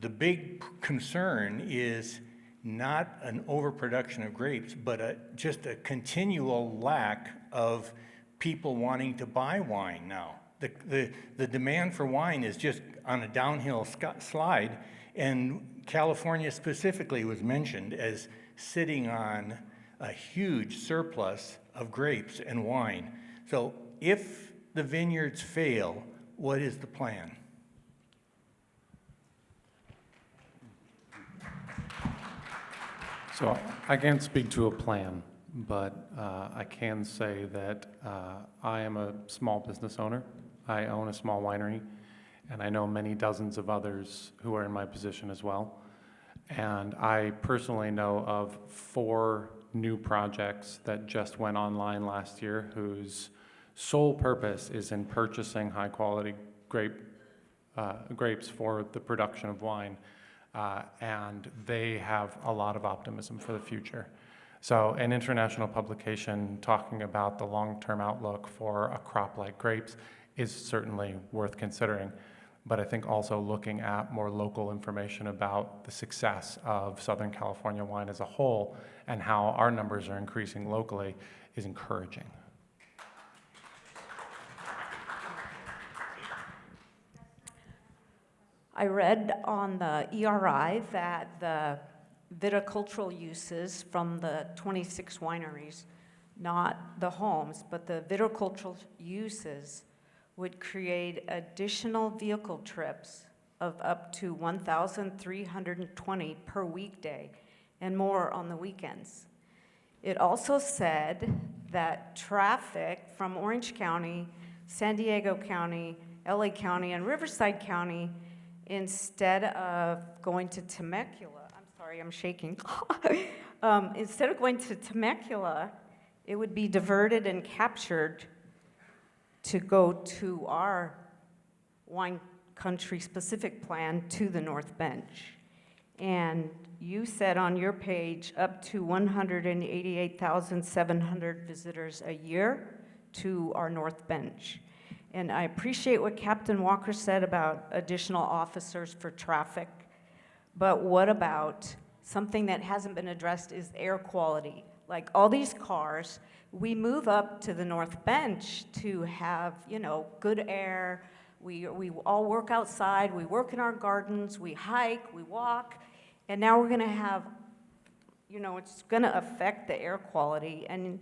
the big concern is not an overproduction of grapes, but just a continual lack of people wanting to buy wine now. The demand for wine is just on a downhill slide, and California specifically was mentioned as sitting on a huge surplus of grapes and wine. So if the vineyards fail, what is the plan? So I can't speak to a plan, but I can say that I am a small business owner. I own a small winery, and I know many dozens of others who are in my position as well. And I personally know of 4 new projects that just went online last year whose sole purpose is in purchasing high-quality grapes for the production of wine. And they have a lot of optimism for the future. So an international publication talking about the long-term outlook for a crop like grapes is certainly worth considering. But I think also looking at more local information about the success of Southern California wine as a whole and how our numbers are increasing locally is encouraging. I read on the ERI that the viticultural uses from the 26 wineries, not the homes, but the viticultural uses would create additional vehicle trips of up to 1,320 per weekday and more on the weekends. It also said that traffic from Orange County, San Diego County, LA County, and Riverside County, instead of going to Temecula, I'm sorry, I'm shaking. Instead of going to Temecula, it would be diverted and captured to go to our wine country specific plan to the North Bench. And you said on your page up to 188,700 visitors a year to our North Bench. And I appreciate what Captain Walker said about additional officers for traffic. But what about something that hasn't been addressed is air quality? Like all these cars, we move up to the North Bench to have, good air. We all work outside, we work in our gardens, we hike, we walk, and now we're gonna have, it's gonna affect the air quality. And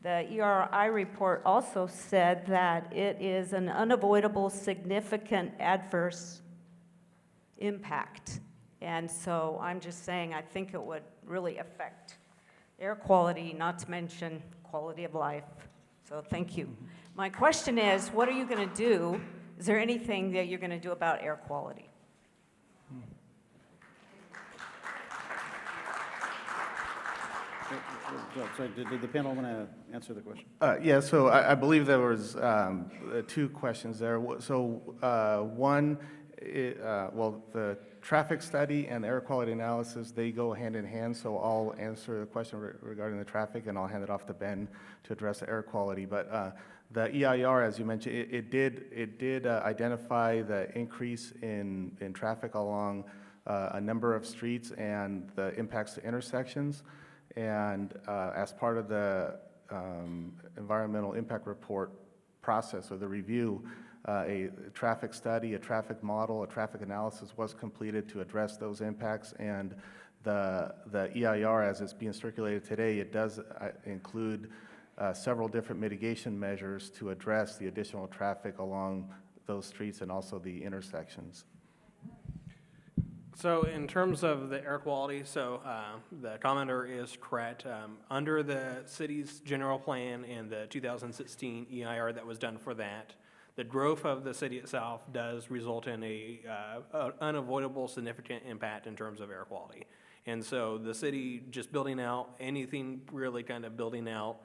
the ERI report also said that it is an unavoidable, significant adverse impact. And so I'm just saying, I think it would really affect air quality, not to mention quality of life. So thank you. My question is, what are you going to do? Is there anything that you're going to do about air quality? So did the panel want to answer the question? Yeah, so I believe there was two questions there. One, the traffic study and air quality analysis, they go hand in hand, so I'll answer the question regarding the traffic, and I'll hand it off to Ben to address the air quality. But the EIR, as you mentioned, it did identify the increase in traffic along a number of streets and the impacts to intersections. And as part of the environmental impact report process or the review, a traffic study, a traffic model, a traffic analysis was completed to address those impacts. And the EIR, as it's being circulated today, it does include several different mitigation measures to address the additional traffic along those streets and also the intersections. So in terms of the air quality, the commenter is correct. Under the city's general plan and the 2016 EIR that was done for that, the growth of the city itself does result in a unavoidable significant impact in terms of air quality. And so the city just building out anything really kind of building out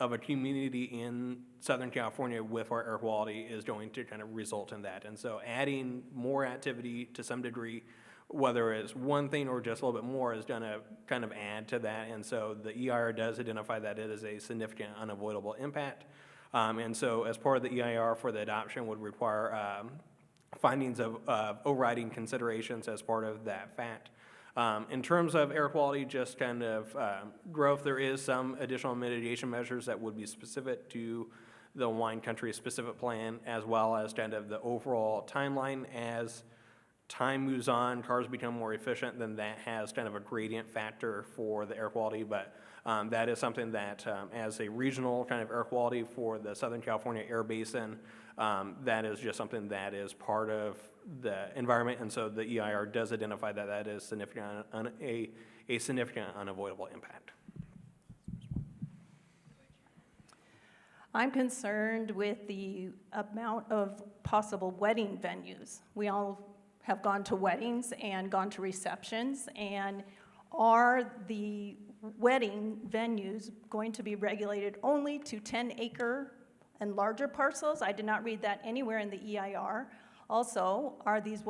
of a community in Southern California with our air quality is going to kind of result in that. And so adding more activity to some degree, whether it's one thing or just a little bit more, is going to kind of add to that. And so the EIR does identify that it is a significant unavoidable impact. And so as part of the EIR for the adoption would require findings of overriding considerations as part of that fact. In terms of air quality, just kind of growth, there is some additional mitigation measures that would be specific to the wine country specific plan, as well as kind of the overall timeline. As time moves on, cars become more efficient, then that has kind of a gradient factor for the air quality. But that is something that as a regional kind of air quality for the Southern California Air Basin, that is just something that is part of the environment, and so the EIR does identify that that is significant, a significant unavoidable impact. I'm concerned with the amount of possible wedding venues. We all have gone to weddings and gone to receptions, and are the wedding venues going to be regulated only to 10-acre and larger parcels? I did not read that anywhere in the EIR. Also, are these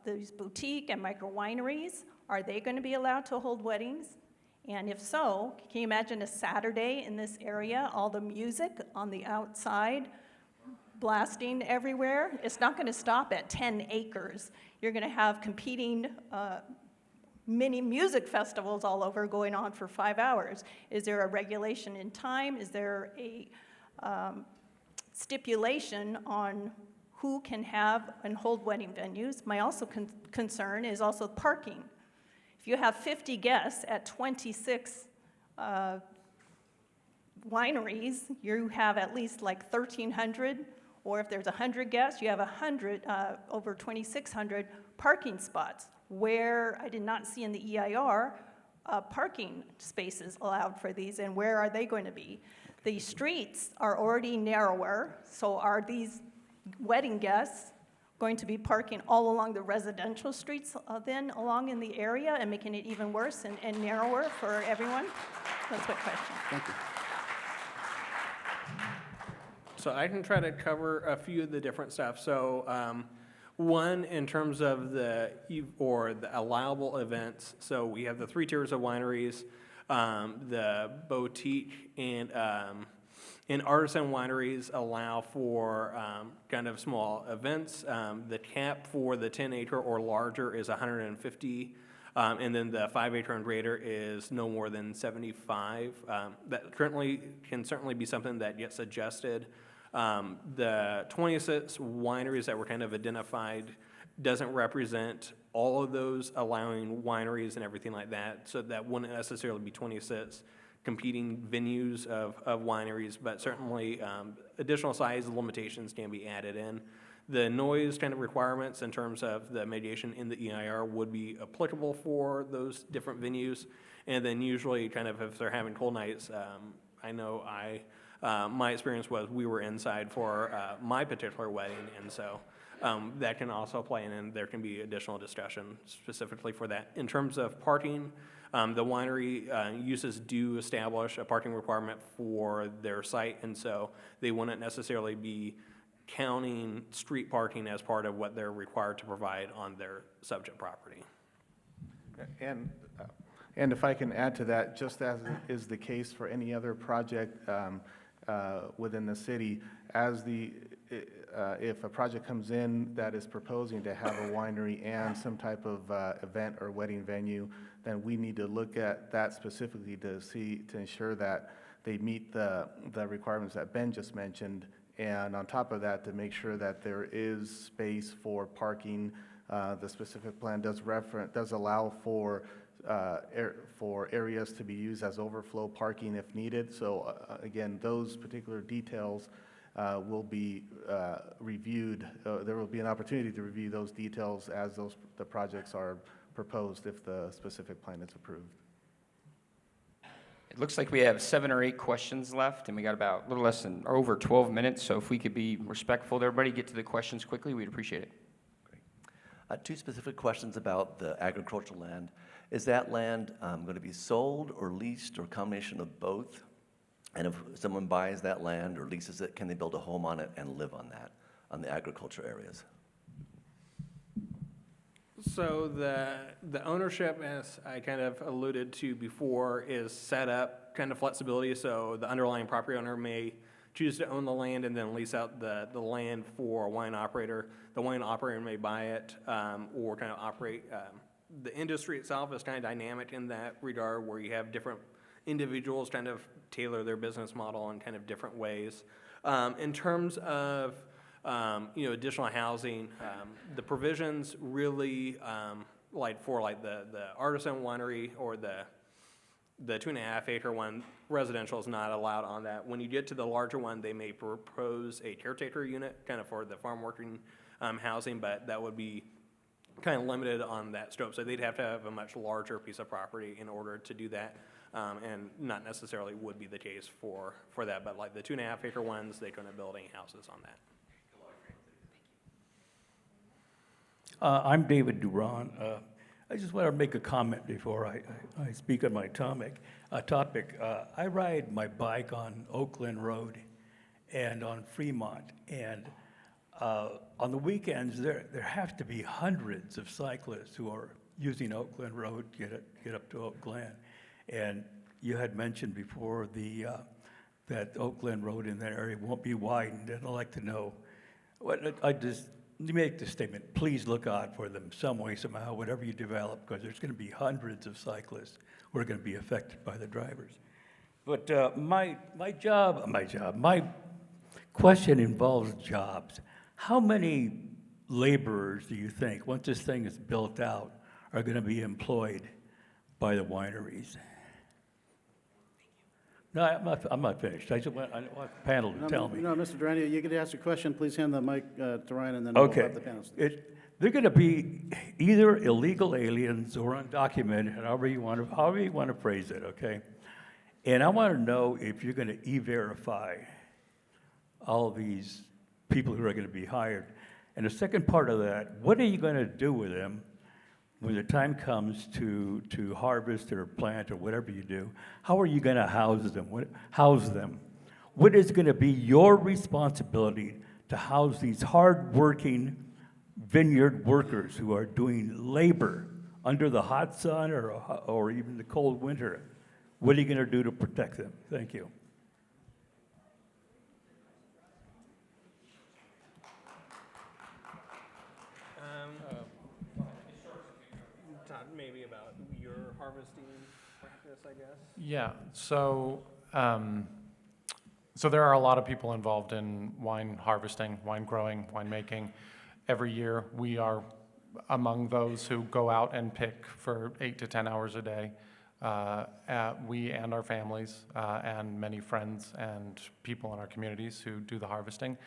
these boutique and micro wineries, are they going to be allowed to hold weddings? And if so, can you imagine a Saturday in this area, all the music on the outside, blasting everywhere? It's not going to stop at 10 acres. You're going to have competing mini music festivals all over going on for 5 hours. Is there a regulation in time? Is there a stipulation on who can have and hold wedding venues? My also concern is also parking. If you have 50 guests at 26 wineries, you have at least like 1,300, or if there's 100 guests, you have 100, over 2,600 parking spots, where I did not see in the EIR parking spaces allowed for these, and where are they going to be? The streets are already narrower, so are these wedding guests going to be parking all along the residential streets then along in the area and making it even worse and narrower for everyone? That's my question. Thank you. So I can try to cover a few of the different stuff. So One, in terms of the allowable events, so we have the 3 tiers of wineries, the boutique and artisan wineries allow for kind of small events. The cap for the 10-acre or larger is 150, and then the 5-acre and greater is no more than 75. That currently can certainly be something that gets adjusted. The 26 wineries that were kind of identified doesn't represent all of those allowing wineries and everything like that, so that wouldn't necessarily be 26 competing venues of wineries, but certainly additional size limitations can be added in. The noise kind of requirements in terms of the mitigation in the EIR would be applicable for those different venues, and then usually kind of if they're having cold nights, I know my experience was we were inside for my particular wedding, and so that can also play in, and there can be additional discussion specifically for that. In terms of parking, the winery uses do establish a parking requirement for their site, and so they wouldn't necessarily be counting street parking as part of what they're required to provide on their subject property. And if I can add to that, just as is the case for any other project within the city, if a project comes in that is proposing to have a winery and some type of event or wedding venue, then we need to look at that specifically to ensure that they meet the requirements that Ben just mentioned, and on top of that, to make sure that there is space for parking. The specific plan does allow for areas to be used as overflow parking if needed. So again, those particular details will be reviewed. There will be an opportunity to review those details as the projects are proposed if the specific plan is approved. It looks like we have 7 or 8 questions left, and we got about a little less than or over 12 minutes. So if we could be respectful to everybody, get to the questions quickly, we'd appreciate it. Great. 2 specific questions about the agricultural land. Is that land going to be sold or leased or a combination of both? And if someone buys that land or leases it, can they build a home on it and live on that, on the agriculture areas? So the ownership, as I kind of alluded to before, is set up kind of flexibility. So the underlying property owner may choose to own the land and then lease out the land for a wine operator. The wine operator may buy it or kind of operate. The industry itself is kind of dynamic in that regard, where you have different individuals kind of tailor their business model in kind of different ways. In terms of additional housing, the provisions really like the artisan winery or the 2.5-acre one, residential is not allowed on that. When you get to the larger one, they may propose a caretaker unit kind of for the farm working housing, but that would be kind of limited on that scope. So they'd have to have a much larger piece of property in order to do that, and not necessarily would be the case for that. But like the 2.5-acre ones, they couldn't build any houses on that. I'm David Duran. I just want to make a comment before I speak on my topic. I ride my bike on Oakland Road and on Fremont, and on the weekends, there have to be hundreds of cyclists who are using Oakland Road to get up to Oak Glen. And you had mentioned before that Oakland Road in that area won't be widened, and I'd like to know, let me make the statement, please look out for them some way, somehow, whatever you develop, because there's going to be hundreds of cyclists who are going to be affected by the drivers. But my question involves jobs. How many laborers do you think, once this thing is built out, are going to be employed by the wineries? No, I'm not finished. I want the panel to tell me. No, Mr. Durante, you get to ask a question. Please hand the mic to Ryan, and then Okay. we'll have the panel. They're going to be either illegal aliens or undocumented, however you want to phrase it, okay? And I want to know if you're going to e-verify all these people who are going to be hired. And the second part of that, what are you going to do with them when the time comes to harvest or plant or whatever you do? How are you going to house them? What is going to be your responsibility to house these hard-working vineyard workers who are doing labor under the hot sun or even the cold winter. What are you going to do to protect them? Thank you. Talk maybe about your harvesting practice, I guess. Yeah, so there are a lot of people involved in wine harvesting, wine growing, winemaking. Every year, we are among those who go out and pick for 8 to 10 hours a day. We and our families and many friends and people in our communities who do the harvesting.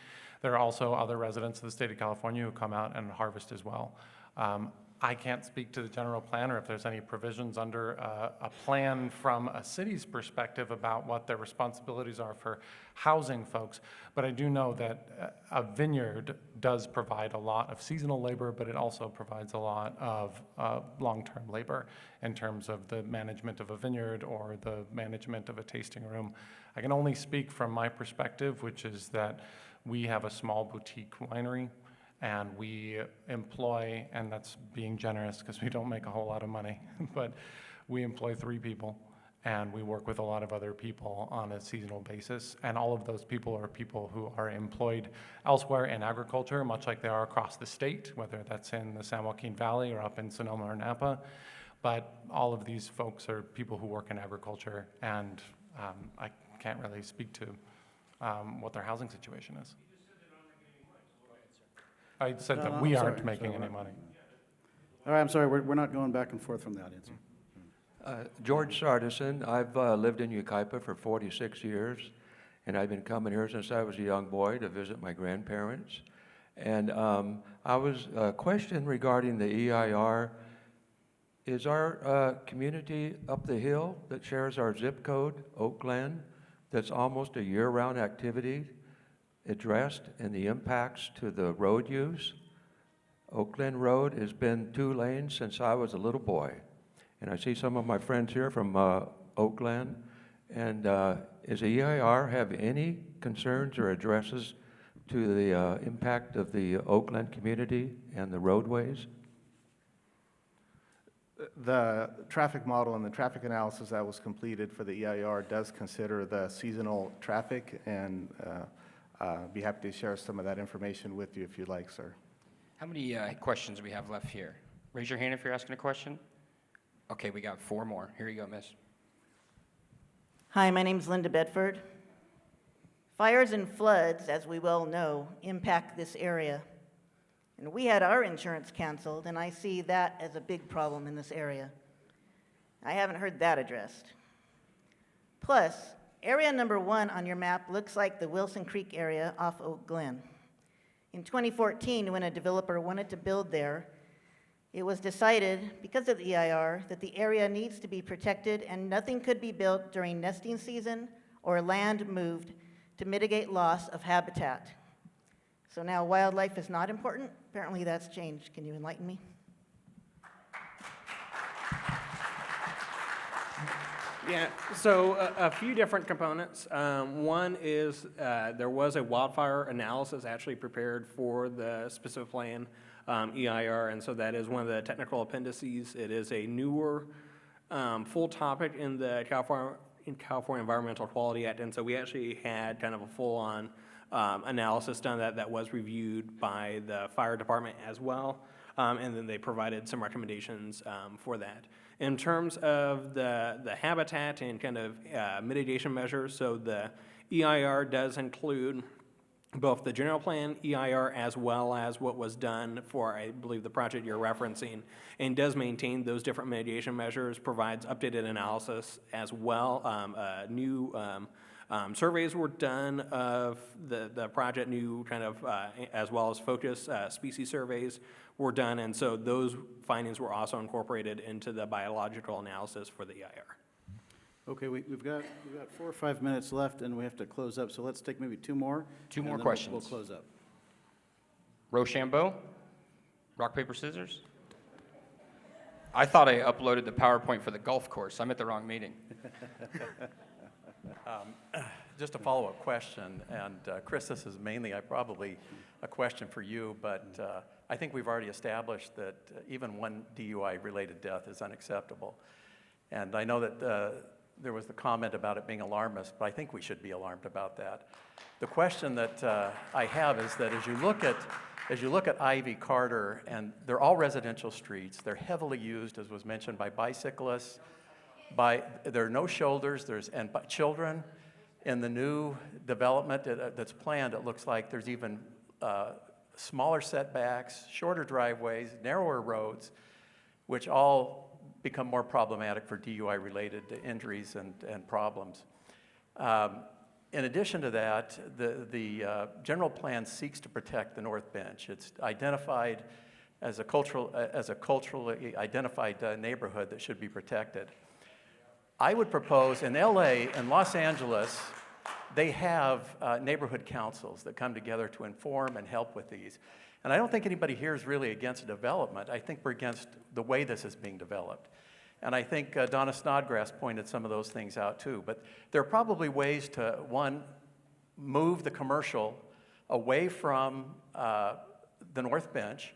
There are also other residents of the state of California who come out and harvest as well. I can't speak to the general plan or if there's any provisions under a plan from a city's perspective about what their responsibilities are for housing folks. But I do know that a vineyard does provide a lot of seasonal labor, but it also provides a lot of long-term labor in terms of the management of a vineyard or the management of a tasting room. I can only speak from my perspective, which is that we have a small boutique winery. And we employ, and that's being generous because we don't make a whole lot of money, but we employ 3 people and we work with a lot of other people on a seasonal basis. And all of those people are people who are employed elsewhere in agriculture, much like they are across the state, whether that's in the San Joaquin Valley or up in Sonoma or Napa. But all of these folks are people who work in agriculture, and I can't really speak to what their housing situation is. I said that we aren't making any money. All right, I'm sorry, we're not going back and forth from the audience. George Sardison. I've lived in Yucaipa for 46 years, and I've been coming here since I was a young boy to visit my grandparents. And I was questioned regarding the EIR. Is our community up the hill that shares our zip code, Oakland, that's almost a year-round activity, addressed and the impacts to the road use? Oakland Road has been 2 lanes since I was a little boy. And I see some of my friends here from Oakland. And does the EIR have any concerns or addresses to the impact of the Oakland community and the roadways? The traffic model and the traffic analysis that was completed for the EIR does consider the seasonal traffic, and be happy to share some of that information with you if you'd like, sir. How many questions do we have left here? Raise your hand if you're asking a question. Okay, we got 4 more. Here you go, miss. Hi, my name's Linda Bedford. Fires and floods, as we well know, impact this area. And we had our insurance canceled, and I see that as a big problem in this area. I haven't heard that addressed. Plus, area number 1 on your map looks like the Wilson Creek area off Oak Glen. In 2014, when a developer wanted to build there, it was decided, because of the EIR, that the area needs to be protected and nothing could be built during nesting season or land moved to mitigate loss of habitat. So now wildlife is not important? Apparently that's changed. Can you enlighten me? Yeah, so a few different components. One is there was a wildfire analysis actually prepared for the specific plan EIR, and so that is one of the technical appendices. It is a newer full topic in the California Environmental Quality Act, and so we actually had kind of a full-on analysis done that was reviewed by the fire department as well, and then they provided some recommendations for that. In terms of the habitat and kind of mitigation measures, so the EIR does include both the general plan EIR as well as what was done for, I believe, the project you're referencing, and does maintain those different mitigation measures, provides updated analysis as well. New surveys were done of the project, new kind of, as well as focus species surveys were done, and so those findings were also incorporated into the biological analysis for the EIR. Okay, we've got 4 or 5 minutes left, and we have to close up, so let's take maybe 2 more. 2 more and then questions. We'll close up. Rochambeau, rock, paper, scissors. I thought I uploaded the PowerPoint for the golf course. I'm at the wrong meeting. just a follow-up question, and Chris, this is mainly probably a question for you, but I think we've already established that even one DUI-related death is unacceptable. And I know that there was the comment about it being alarmist, but I think we should be alarmed about that. The question that I have is that as you look at Ivy, Carter, and they're all residential streets, they're heavily used, as was mentioned, by bicyclists, there are no shoulders, and children. In the new development that's planned, it looks like there's even smaller setbacks, shorter driveways, narrower roads, which all become more problematic for DUI-related injuries and problems. In addition to that, the general plan seeks to protect the North Bench. It's identified as a culturally identified neighborhood that should be protected. I would propose in LA and Los Angeles, they have neighborhood councils that come together to inform and help with these. And I don't think anybody here is really against development. I think we're against the way this is being developed. And I think Donna Snodgrass pointed some of those things out too. But there are probably ways to, one, move the commercial away from the North Bench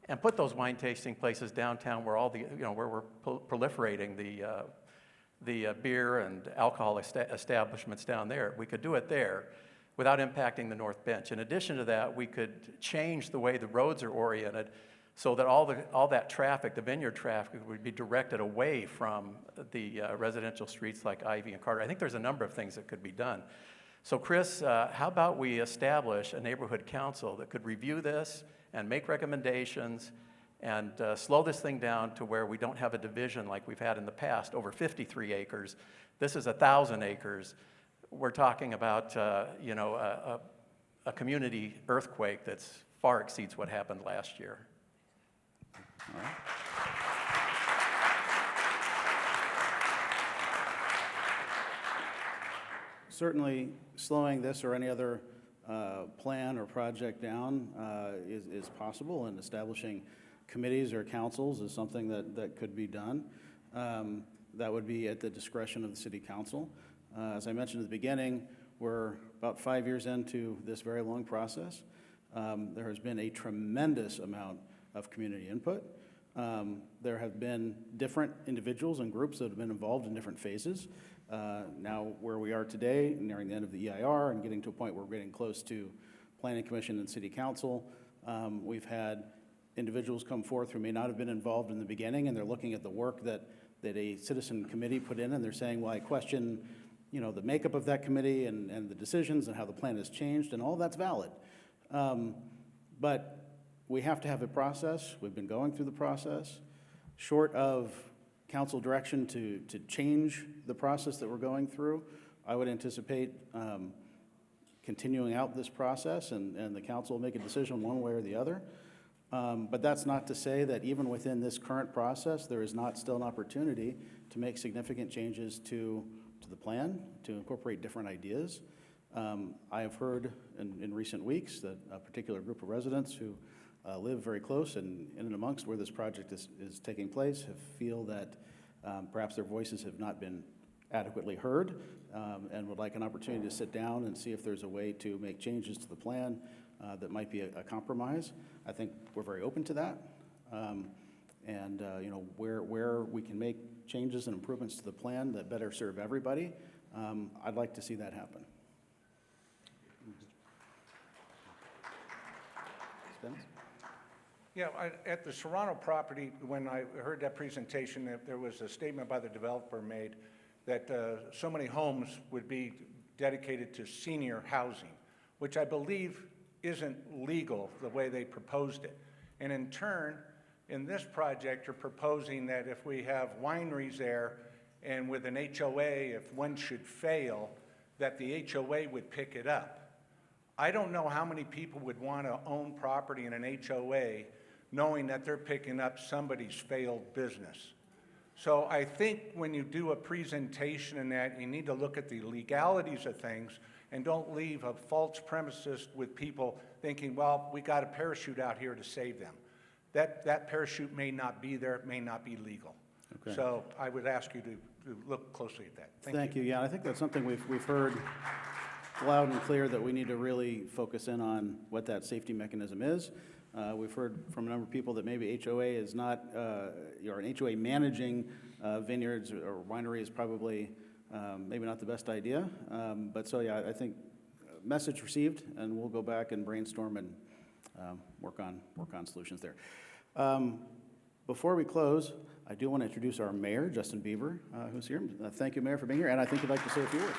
and put those wine tasting places downtown where all the, where we're proliferating the beer and alcohol establishments down there. We could do it there without impacting the North Bench. In addition to that, we could change the way the roads are oriented so that all that traffic, the vineyard traffic, would be directed away from the residential streets like Ivy and Carter. I think there's a number of things that could be done. So Chris, how about we establish a neighborhood council that could review this and make recommendations and slow this thing down to where we don't have a division like we've had in the past, over 53 acres. This is 1,000 acres. We're talking about, a community earthquake that's far exceeds what happened last year. All right. Certainly, slowing this or any other plan or project down is possible, and establishing committees or councils is something that could be done. That would be at the discretion of the city council. As I mentioned at the beginning, we're about 5 years into this very long process. There has been a tremendous amount of community input. There have been different individuals and groups that have been involved in different phases. Now, where we are today, nearing the end of the EIR and getting to a point where we're getting close to Planning Commission and City Council, we've had individuals come forth who may not have been involved in the beginning, and they're looking at the work that a citizen committee put in, and they're saying, well, I question, the makeup of that committee and the decisions and how the plan has changed, and all that's valid. But we have to have a process. We've been going through the process. Short of council direction to change the process that we're going through, I would anticipate continuing out this process, and the council will make a decision one way or the other. But that's not to say that even within this current process, there is not still an opportunity to make significant changes to the plan, to incorporate different ideas. I have heard in recent weeks that a particular group of residents who live very close and in and amongst where this project is taking place feel that perhaps their voices have not been adequately heard, and would like an opportunity to sit down and see if there's a way to make changes to the plan that might be a compromise. I think we're very open to that. Where we can make changes and improvements to the plan that better serve everybody, I'd like to see that happen. Spence? Yeah, at the Serrano property, when I heard that presentation, there was a statement by the developer made that so many homes would be dedicated to senior housing, which I believe isn't legal the way they proposed it. And in turn, in this project, you're proposing that if we have wineries there and with an HOA, if one should fail, that the HOA would pick it up. I don't know how many people would want to own property in an HOA knowing that they're picking up somebody's failed business. So I think when you do a presentation in that, you need to look at the legalities of things and don't leave a false premises with people thinking, well, we got a parachute out here to save them. That parachute may not be there, it may not be legal. Okay. So I would ask you to look closely at that. Thank you. Yeah, I think that's something we've heard loud and clear that we need to really focus in on what that safety mechanism is. We've heard from a number of people that maybe HOA is not, or an HOA managing vineyards or winery is probably maybe not the best idea. But so, yeah, I think message received, and we'll go back and brainstorm and work on solutions there. Before we close, I do want to introduce our mayor, Justin Bieber, who's here. Thank you, Mayor, for being here, and I think you'd like to say a few words.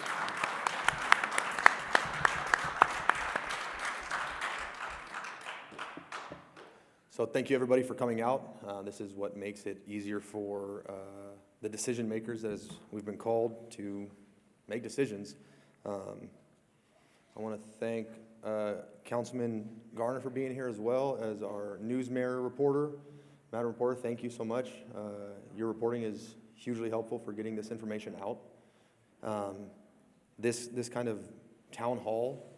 So thank you, everybody, for coming out. This is what makes it easier for the decision makers, as we've been called, to make decisions. I want to thank Councilman Garner for being here, as well as our news mayor reporter. Madam Reporter, thank you so much. Your reporting is hugely helpful for getting this information out. This kind of town hall,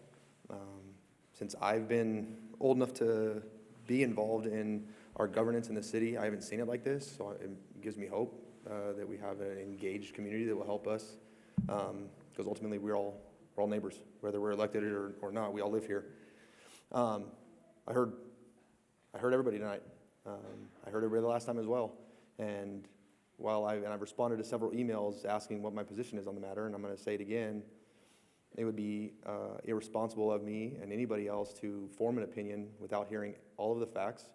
since I've been old enough to be involved in our governance in the city, I haven't seen it like this, so it gives me hope that we have an engaged community that will help us, because ultimately we're all neighbors, whether we're elected or not. We all live here. I heard everybody tonight. I heard everybody the last time as well, and I've responded to several emails asking what my position is on the matter, and I'm going to say it again. It would be irresponsible of me and anybody else to form an opinion without hearing all of the facts.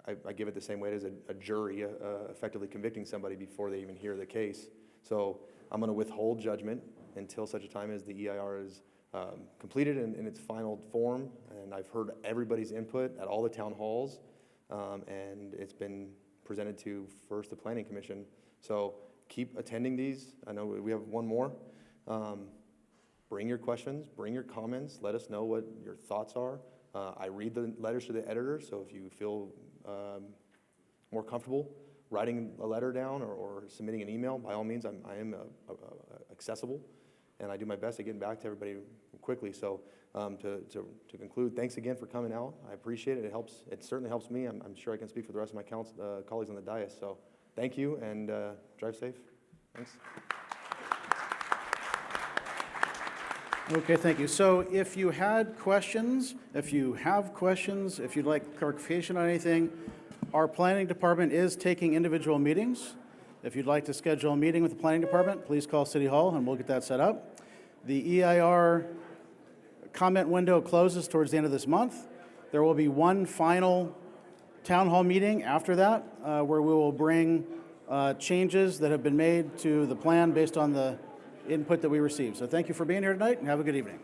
I give it the same weight as a jury effectively convicting somebody before they even hear the case. So I'm going to withhold judgment until such a time as the EIR is completed in its final form, and I've heard everybody's input at all the town halls, and it's been presented to first the Planning Commission. So keep attending these. I know we have one more. Bring your questions, bring your comments, let us know what your thoughts are. I read the letters to the editor, so if you feel more comfortable writing a letter down or submitting an email, by all means, I am accessible, and I do my best at getting back to everybody quickly. So to conclude, thanks again for coming out. I appreciate it. It certainly helps me. I'm sure I can speak for the rest of my colleagues on the dais. So thank you, and drive safe. Thanks. Okay, thank you. So if you had questions, if you have questions, if you'd like clarification on anything, our planning department is taking individual meetings. If you'd like to schedule a meeting with the planning department, please call City Hall and we'll get that set up. The EIR comment window closes towards the end of this month. There will be one final town hall meeting after that where we will bring changes that have been made to the plan based on the input that we received. So thank you for being here tonight, and have a good evening.